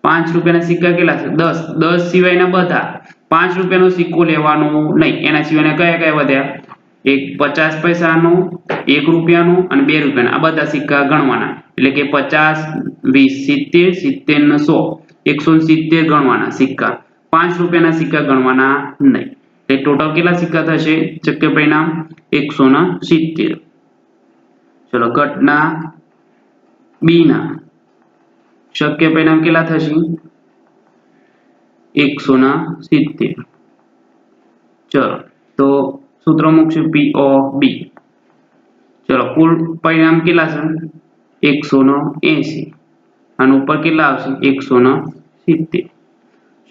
5 રૂપિયાના સિક્કા કેટલા છે 10 સિવાયના બધા 5 રૂપિયાનો સિક્કો લેવાનો નહીં એના સિવાયના કયા કયા વધ્યા એક 50 પૈસાનો 1 રૂપિયાનો અને 2 રૂપિયાનો આ બધા સિક્કા ગણવાના એટલે કે 50 20 70 70 ને 100 170 ગણવાના સિક્કા 5 રૂપિયાના સિક્કા ગણવાના નહીં એટલે ટોટલ કેટલા સિક્કા થશે શક્ય પરિણામ 170 ચલો ઘટના B ના શક્ય પરિણામ કેટલા થશે 170 ચલો તો સૂત્ર મૂકશું P of B ચલો કુલ પરિણામ કેટલા છે 180 અને ઉપર કેટલા આવશે 170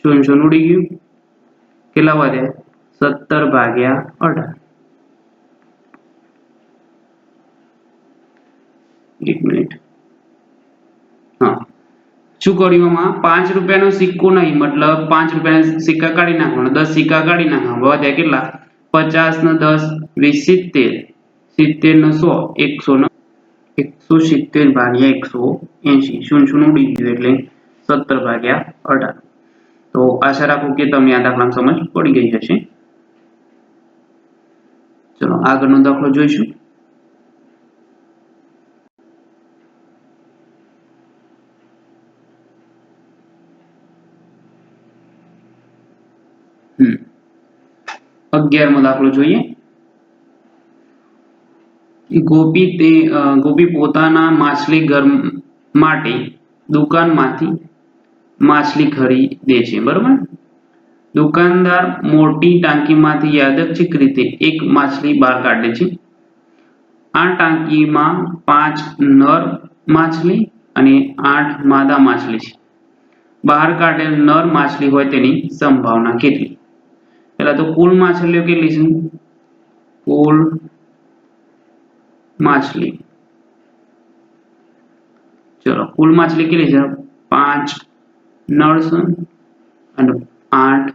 શૂન્ય શૂન્ય ઉડી ગયું કેટલા વધ્યા 17 ભાગ્યા 18 1 મિનિટ હા શું કર્યું આમાં 5 રૂપિયાનો સિક્કો નહીં, મતલબ 5 રૂપિયાના સિક્કા કાઢી નાખવાના, 10 સિક્કા કાઢી નાખવાના, વધ્યા કેટલા 50 નો 10 20 70 નો 100 100 નો 170 ભાગ્યા 180 શૂન્ય શૂન્ય ઉડી ગયું એટલે 17 ભાગ્યા 18. તો આશા રાખું કે તમને આ દાખલામાં સમજ પડી ગઈ હશે. ચલો આગળનો દાખલો જોઈશું. હમ 11મો દાખલો જોઈએ. ગોપી પોતાના માછલી ઘર માટે દુકાનમાંથી માછલી ખરીદે છે, બરોબર. દુકાનદાર મોટી ટાંકીમાંથી યાદચ્છિક રીતે એક માછલી બહાર કાઢે છે. આ ટાંકીમાં 5 નર માછલી અને 8 માદા માછલી છે. બહાર કાઢેલ નર માછલી હોય તેની સંભાવના કેટલી? પહેલા તો કુલ માછલીઓ કેટલી છે? કુલ માછલી, ચલો કુલ માછલી કેટલી છે? 5 નર છે અને 8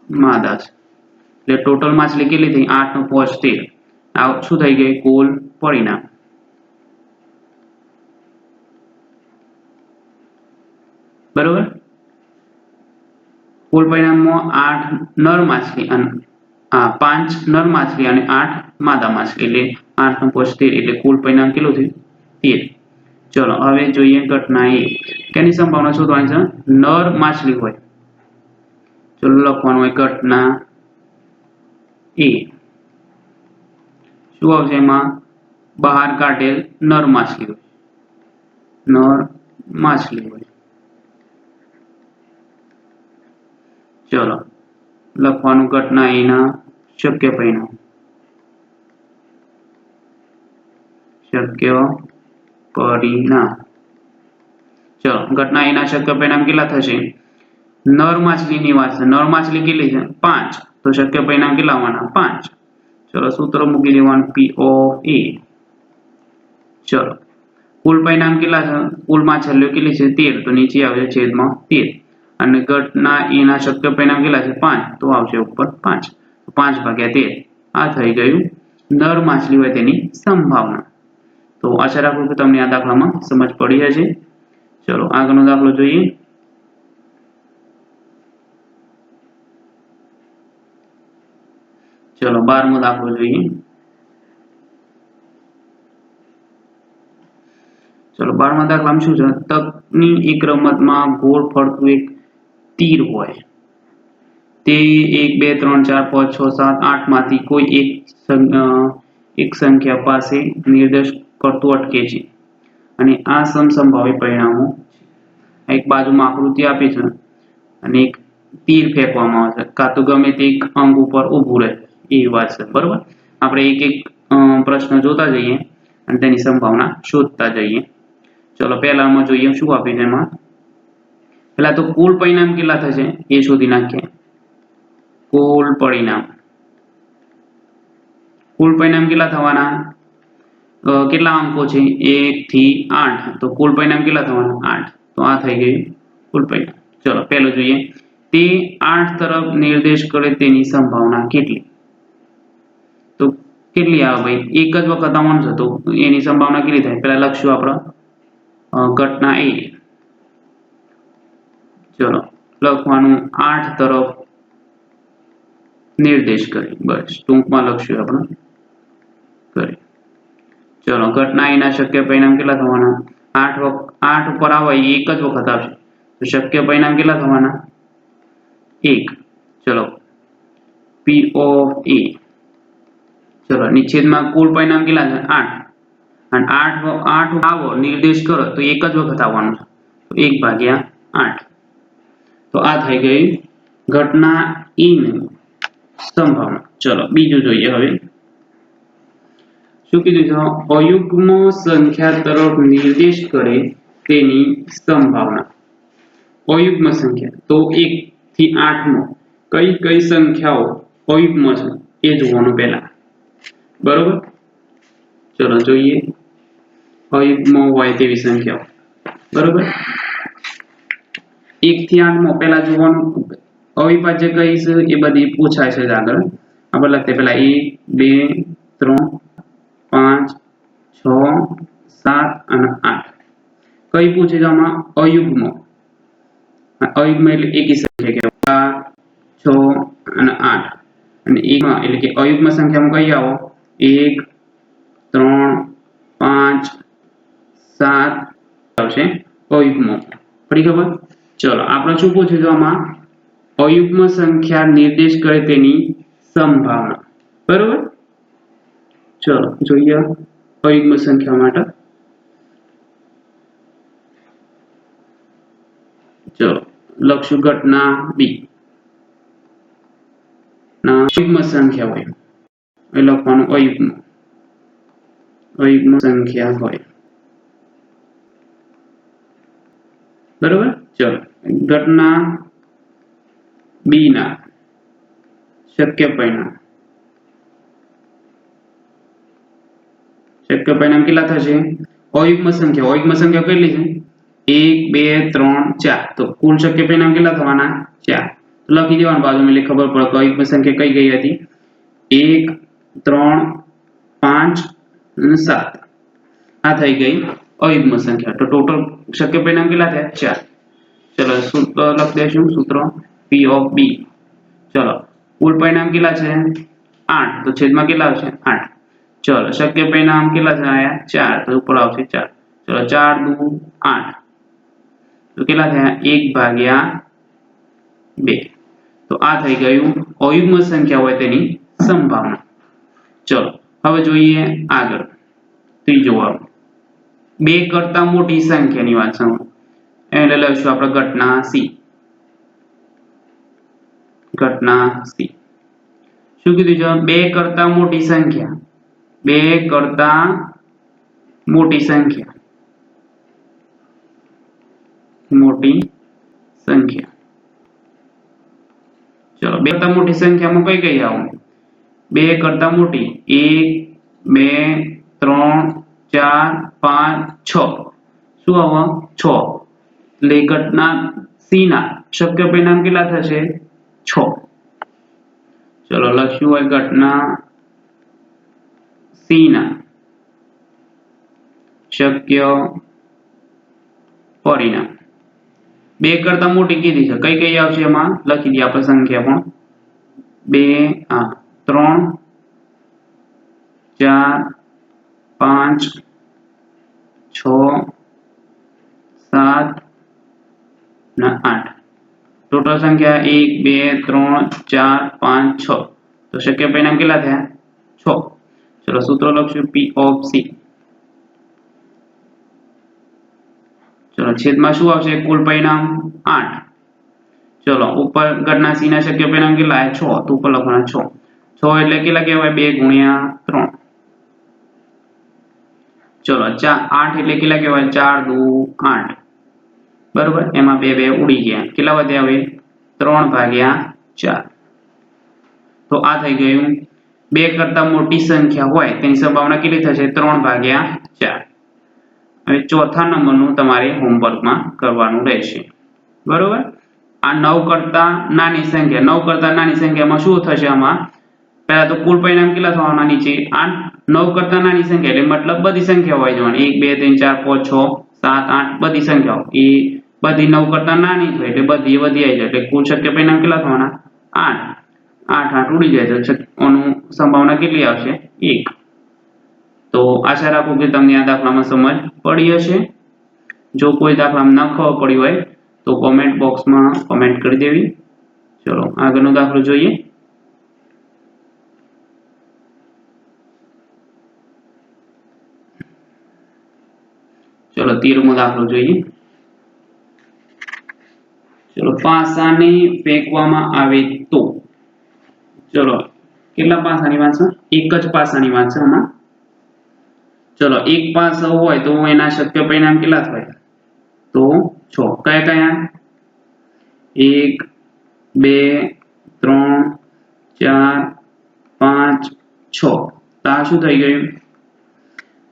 માદા છે. એટલે ટોટલ માછલી કેટલી થઈ? 8 નો 5 13. આ શું થઈ ગઈ? કુલ પરિણામ. બરોબર. કુલ પરિણામમાં 8 નર માછલી અને 5 નર માછલી અને 8 માદા માછલી એટલે 8 નો 5 13 એટલે કુલ પરિણામ કેટલું થયું? 13. ચલો હવે જોઈએ ઘટના એ. કેની સંભાવના શોધવાની છે? નર માછલી હોય, ચલો લખવાનું હોય ઘટના એ. શું આવશે એમાં? બહાર કાઢેલ નર માછલી હોય, નર માછલી હોય. ચલો લખવાનું ઘટના એના શક્ય પરિણામ. શક્ય પરિણામ. ચલો ઘટના એના શક્ય પરિણામ કેટલા થશે? નર માછલીની વાત છે. નર માછલી કેટલી છે? 5. તો શક્ય પરિણામ કેટલા આવવાના? 5. ચલો સૂત્ર મૂકી દેવાનું P of A. ચલો કુલ પરિણામ કેટલા છે? કુલ માછલીઓ કેટલી છે? 13. તો નીચે આવશે છેદમાં 13. અને ઘટના એના શક્ય પરિણામ કેટલા છે? 5. તો આવશે ઉપર 5. 5 ભાગ્યા 13. આ થઈ ગયું નર માછલી હોય તેની સંભાવના. તો આશા રાખું કે તમને આ દાખલામાં સમજ પડી હશે. ચલો આગળનો દાખલો જોઈએ. ચલો 12મો દાખલો જોઈએ. ચલો 12મા દાખલામાં શું છે? તકની એક રમતમાં ગોળ ફરતું એક તીર હોય. તે 1 2 3 4 5 6 7 8 માંથી કોઈ એક સંખ્યા પાસે નિર્દેશ કરતું અટકે છે અને આ સમસંભાવી પરિણામો છે. એક બાજુમાં આકૃતિ આપી છે અને એક તીર ફેંકવામાં આવે છે, કાં તો ગમે તે એક અંગ ઉપર ઊભું રહે એવી વાત છે, બરોબર. આપણે એક એક પ્રશ્ન જોતા જઈએ અને તેની સંભાવના શોધતા જઈએ. ચલો પહેલામાં જોઈએ શું આપ્યું છે એમાં. પહેલા તો કુલ પરિણામ કેટલા થશે એ શોધી નાખીએ. કુલ પરિણામ. કુલ પરિણામ કેટલા થવાના? કેટલા અંકો છે? 1 થી 8. તો કુલ પરિણામ કેટલા થવાના? 8. તો આ થઈ ગયું કુલ પરિણામ. ચલો પહેલું જોઈએ. તે 8 તરફ નિર્દેશ કરે તેની સંભાવના કેટલી? તો કેટલી આવે ભાઈ? એક જ વખત આવવાનું છે તો એની સંભાવના કેટલી થાય? પહેલા લખશું આપણે ઘટના એ. ચલો લખવાનું 8 તરફ નિર્દેશ કરે, બસ ટૂંકમાં લખશું આપણે કરે. ચલો ઘટના એના શક્ય પરિણામ કેટલા થવાના? 8 ઉપર આવે એ એક જ વખત આવશે તો શક્ય પરિણામ કેટલા થવાના? 1. ચલો P of A. ચલો નિછેદમાં કુલ પરિણામ કેટલા છે? 8. અને 8 આવો નિર્દેશ કરો તો એક જ વખત આવવાનું છે તો 1 ભાગ્યા 8. તો આ થઈ ગઈ ઘટના E ની સંભાવના. ચલો બીજું જોઈએ હવે. શું કીધું છે? અયુગ્મ સંખ્યા તરફ નિર્દેશ કરે તેની સંભાવના. અયુગ્મ સંખ્યા તો 1 થી 8 માં કઈ કઈ સંખ્યાઓ અયુગ્મ છે એ જોવાનું પહેલા, બરોબર. ચલો જોઈએ અયુગ્મ હોય તેવી સંખ્યાઓ, બરોબર. 1 થી 8 માં પહેલા જોવાનું અવિભાજ્ય કઈ છે એ બધી પૂછાય છે આગળ. આપણે લખતે પહેલા 1 2 3 5 6 7 અને 8 કઈ પૂછે છે આમાં અયુગ્મ. અયુગ્મ એટલે એકી સંખ્યા કે 6 અને 8 અને એકમાં એટલે કે અયુગ્મ સંખ્યામાં કઈ આવો 1 3 5 7 આવશે અયુગ્મ. પડી ખબર? ચલો આપણે શું પૂછ્યું છે આમાં અયુગ્મ સંખ્યા નિર્દેશ કરે તેની સંભાવના. બરોબર? ચલો જોઈએ અયુગ્મ સંખ્યા માટે. ચલો લખશું ઘટના બી ના અયુગ્મ સંખ્યા હોય એ લખવાનું અયુગ્મ સંખ્યા હોય. બરોબર? ચલો ઘટના બી ના શક્ય પરિણામ કેટલા થશે? અયુગ્મ સંખ્યા કેટલી છે 1 2 3 4 તો કુલ શક્ય પરિણામ કેટલા થવાના 4. લખી દેવાનું બાજુમાં એટલે ખબર પડે કે અયુગ્મ સંખ્યા કઈ ગઈ હતી 1 3 5 અને 7 આ થઈ ગઈ અયુગ્મ સંખ્યા. તો ટોટલ શક્ય પરિણામ કેટલા થયા 4. ચલો સૂત્ર લખી દઈશું સૂત્ર P of B. ચલો કુલ પરિણામ કેટલા છે 8 તો છેદમાં કેટલા આવશે 8. ચલો શક્ય પરિણામ કેટલા છે આયા 4 તો ઉપર આવશે 4. ચલો 4 દુ 8 તો કેટલા થયા 1/2. તો આ થઈ ગયું અયુગ્મ સંખ્યા હોય તેની સંભાવના. ચલો હવે જોઈએ આગળ ત્રીજો વાળો 2 કરતા મોટી સંખ્યાની વાત સમજો. એટલે લઈશું આપણે ઘટના C. ઘટના C શું કીધું છે 2 કરતા મોટી સંખ્યા 2 કરતા મોટી સંખ્યા ચલો 2 કરતા મોટી સંખ્યામાં કઈ કઈ આવું 2 કરતા મોટી 1 2 3 4 5 6 શું આવો 6 એટલે ઘટના C ના શક્ય પરિણામ કેટલા થશે 6. ચલો લખ્યું હોય ઘટના C ના શક્ય પરિણામ 2 કરતા મોટી કીધી છે કઈ કઈ આવશે એમાં લખી દઈએ આપણે સંખ્યા પણ 2 3 4 5 6 7 અને 8 ટોટલ સંખ્યા 1 2 3 4 5 6 તો શક્ય પરિણામ કેટલા થયા 6. ચલો સૂત્ર લખશું P of C. ચલો છેદમાં શું આવશે કુલ પરિણામ 8. ચલો ઉપર ઘટના C ના શક્ય પરિણામ કેટલા 6 તો ઉપર લખવાના 6 એટલે કેટલા કહેવાય 2 ગુણ્યા 3. ચલો 8 એટલે કેટલા કહેવાય 4 દુ 8. બરોબર એમાં 2 ઉડી ગયા કેટલા વધ્યા હવે 3/4. તો આ થઈ ગયું 2 કરતા મોટી સંખ્યા હોય તેની સંભાવના કેટલી થશે 3/4. હવે ચોથા નંબરનું તમારે હોમવર્કમાં કરવાનું રહેશે. બરોબર આ 9 કરતા નાની સંખ્યા 9 કરતા નાની સંખ્યામાં શું થશે આમાં પહેલા તો કુલ પરિણામ કેટલા થવાના નીચે 8 9 કરતા નાની સંખ્યા એટલે મતલબ બધી સંખ્યાઓ આવી જવાની 1 2 3 4 5 6 7 8 બધી સંખ્યાઓ એ બધી 9 કરતા નાની હોય એટલે બધી વધી આવી જાય એટલે કુલ શક્ય પરિણામ કેટલા થવાના 8 ઉડી જાય તો એનું સંભાવના કેટલી આવશે 1. તો આશા રાખું કે તમને આ દાખલામાં સમજ પડી હશે. જો કોઈ દાખલામાં ન ખબર પડી હોય તો કોમેન્ટ બોક્સમાં કોમેન્ટ કરી દેવી. ચલો આગળનો દાખલો જોઈએ. ચલો 13મો દાખલો જોઈએ. ચલો પાસાને ફેંકવામાં આવે તો ચલો કેટલા પાસાની વાત છે એક જ પાસાની વાત છે આમાં. ચલો એક પાસો હોય તો એના શક્ય પરિણામ કેટલા થાય તો 6 કયા કયા 1 2 3 4 5 6 તો આ શું થઈ ગયું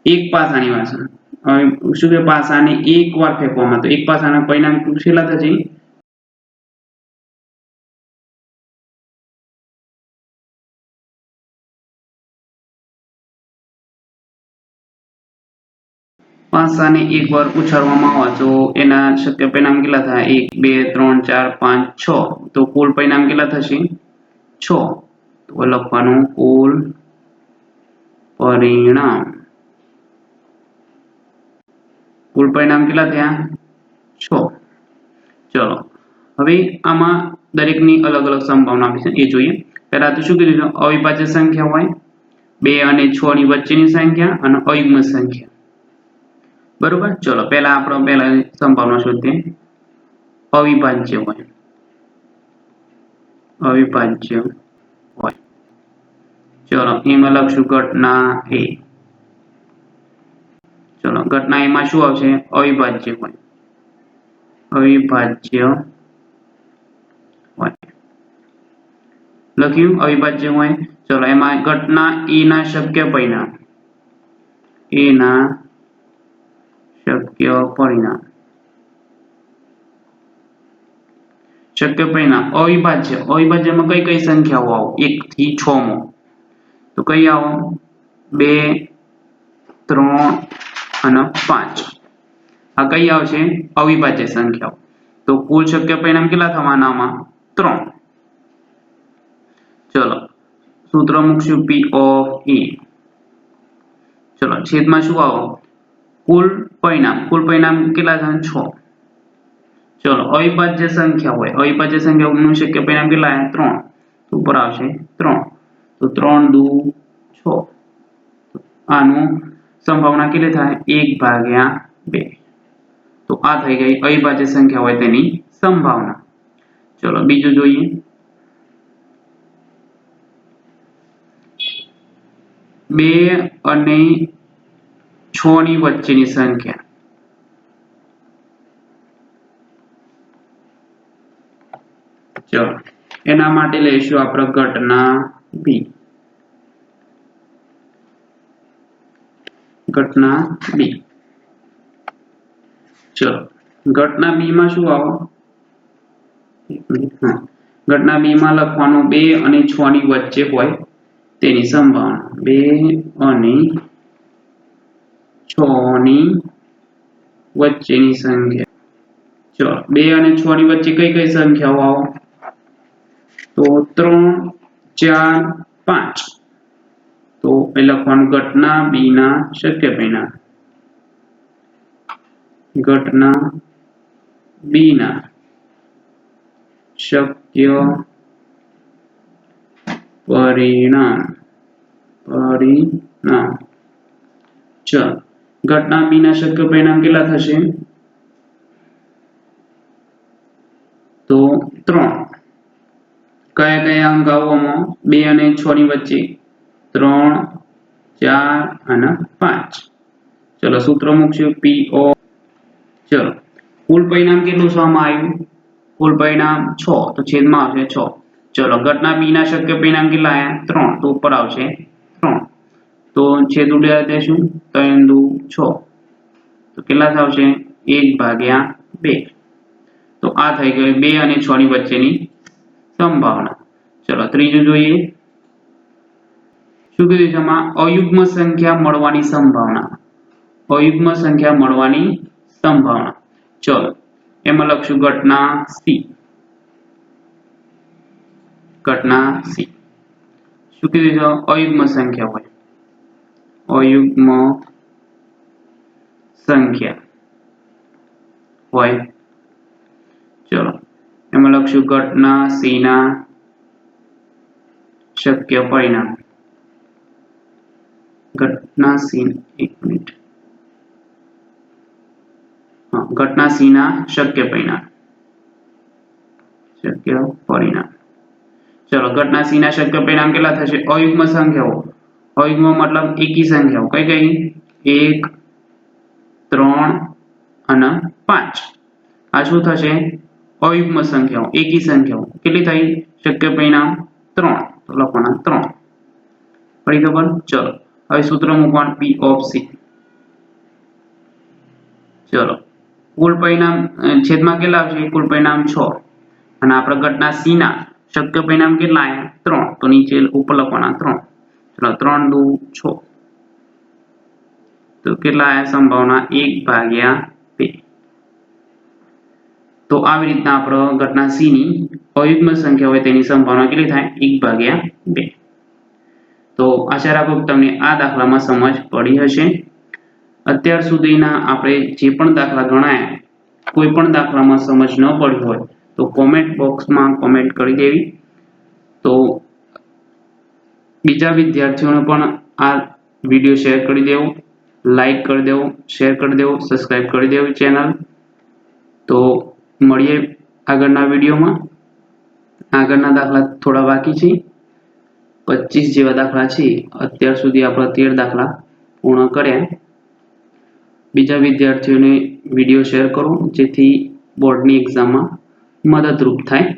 એક પાસાની વાત છે. હવે શું કે પાસાને એક વાર ફેંકવામાં તો એક પાસાના પરિણામ કેટલા થશે પાસાને એકવાર ઉછાળવામાં આવે તો એના શક્ય પરિણામ કેટલા થાય? 1 2 3 4 5 6. તો કુલ પરિણામ કેટલા થશે? 6. તો લખવાનું કુલ પરિણામ. કુલ પરિણામ કેટલા થયા? 6. ચલો હવે આમાં દરેકની અલગ અલગ સંભાવના આપી છે એ જોઈએ. પહેલા તો શું કીધું? અવિભાજ્ય સંખ્યા હોય, 2 અને 6 ની વચ્ચેની સંખ્યા અને અયુગ્મ સંખ્યા. બરોબર. ચલો પહેલા આપણે સંભાવના શોધીએ. અવિભાજ્ય હોય, અવિભાજ્ય હોય. ચલો એમાં લખશું ઘટના A. ચલો ઘટના A માં શું આવશે? અવિભાજ્ય હોય, અવિભાજ્ય હોય. લખ્યું અવિભાજ્ય હોય. ચલો એમાં ઘટના A ના શક્ય પરિણામ, A ના શક્ય પરિણામ, શક્ય પરિણામ અવિભાજ્ય. અવિભાજ્યમાં કઈ કઈ સંખ્યાઓ આવે? 1 થી 6 માં. તો કઈ આવો? 2 3 અને 5. આ કઈ આવશે? અવિભાજ્ય સંખ્યાઓ. તો કુલ શક્ય પરિણામ કેટલા થવાના આમાં? 3. ચલો સૂત્ર મૂકશું P of A. ચલો છેદમાં શું આવો? કુલ પરિણામ. કુલ પરિણામ કેટલા થાય? 6. ચલો અવિભાજ્ય સંખ્યા હોય, અવિભાજ્ય સંખ્યાનું શક્ય પરિણામ કેટલા? 3. તો ઉપર આવશે 3. તો 3 દુ 6. આનું સંભાવના કેટલી થાય? 1/2. તો આ થઈ ગઈ અવિભાજ્ય સંખ્યા હોય તેની સંભાવના. ચલો બીજું જોઈએ. બે અને 6 ની વચ્ચેની સંખ્યા. ચલો એના માટે લઈશું આપણે ઘટના B. ઘટના B. ચલો ઘટના B માં શું આવો? ઘટના B માં લખવાનું 2 અને 6 ની વચ્ચે હોય તેની સંભાવના. 2 અને 6 ની વચ્ચેની સંખ્યા. ચલો 2 અને 6 ની વચ્ચે કઈ કઈ સંખ્યાઓ આવે? તો 3 4 5. તો એ લખવાનું ઘટના B ના શક્ય પરિણામ. ઘટના B ના શક્ય પરિણામ. ચલો ઘટના B ના શક્ય પરિણામ કેટલા થશે? તો 3. કયા કયા અંક આવવામાં? 2 અને 6 ની વચ્ચે 3 4 અને 5. ચલો સૂત્ર મૂકશું P of. ચલો કુલ પરિણામ કેટલું શોધવામાં આવ્યું? કુલ પરિણામ 6. તો છેદમાં આવશે 6. ચલો ઘટના B ના શક્ય પરિણામ કેટલા આવ્યા? 3. તો ઉપર આવશે 3. તો છેદ ઉડાડી દેશું. 3 દુ 6. તો કેટલા થશે? 1/2. તો આ થઈ ગયું 2 અને 6 ની વચ્ચેની સંભાવના. ચલો ત્રીજું જોઈએ. શું કીધું છે આમાં? અયુગ્મ સંખ્યા મળવાની સંભાવના. અયુગ્મ સંખ્યા મળવાની સંભાવના. ચલો એમાં લખશું ઘટના C. ઘટના C. શું કીધું છે? અયુગ્મ સંખ્યા હોય, અયુગ્મ સંખ્યા હોય. ચલો એમાં લખશું ઘટના C ના શક્ય પરિણામ. ઘટના C. એક મિનિટ. ઘટના C ના શક્ય પરિણામ. શક્ય પરિણામ. ચલો ઘટના C ના શક્ય પરિણામ કેટલા થશે? અયુગ્મ સંખ્યાઓ. અયુગ્મ મતલબ એકી સંખ્યાઓ. કઈ કઈ? 1 3 અને 5. આ શું થશે? અયુગ્મ સંખ્યાઓ, એકી સંખ્યાઓ. કેટલી થઈ? શક્ય પરિણામ 3. તો લખવાના 3. ફરી ખબર? ચલો હવે સૂત્ર મૂકવાનું P of C. ચલો કુલ પરિણામ છેદમાં કેટલા આવશે? કુલ પરિણામ 6. અને આપણે ઘટના C ના શક્ય પરિણામ કેટલા આવ્યા? 3. તો નીચે ઉપર લખવાના 3. ચલો 3 દુ 6. તો તો કેટલા આયા સંભાવના 1/2. તો આવી રીતના આપણે ઘટના C ની અયુગ્મ સંખ્યા હોય તેની સંભાવના કેટલી થાય 1/2. તો આશા રાખું કે તમને આ દાખલામાં સમજ પડી હશે. અત્યાર સુધીના આપણે જે પણ દાખલા ગણાયા કોઈ પણ દાખલામાં સમજ ન પડી હોય તો કોમેન્ટ બોક્સમાં કોમેન્ટ કરી દેવી. તો બીજા વિદ્યાર્થીઓને પણ આ વિડીયો શેર કરી દેવો, લાઈક કરી દેવો, શેર કરી દેવો, સબસ્ક્રાઇબ કરી દેવી ચેનલ. તો મળીએ આગળના વિડીયોમાં. આગળના દાખલા થોડા બાકી છે, 25 જેવા દાખલા છે. અત્યાર સુધી આપણે 13 દાખલા પૂર્ણ કર્યા. બીજા વિદ્યાર્થીઓને વિડીયો શેર કરો જેથી બોર્ડની એક્ઝામમાં મદદરૂપ થાય.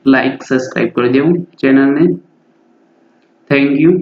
લાઈક સબસ્ક્રાઇબ કરી દેવું ચેનલને. Thank you.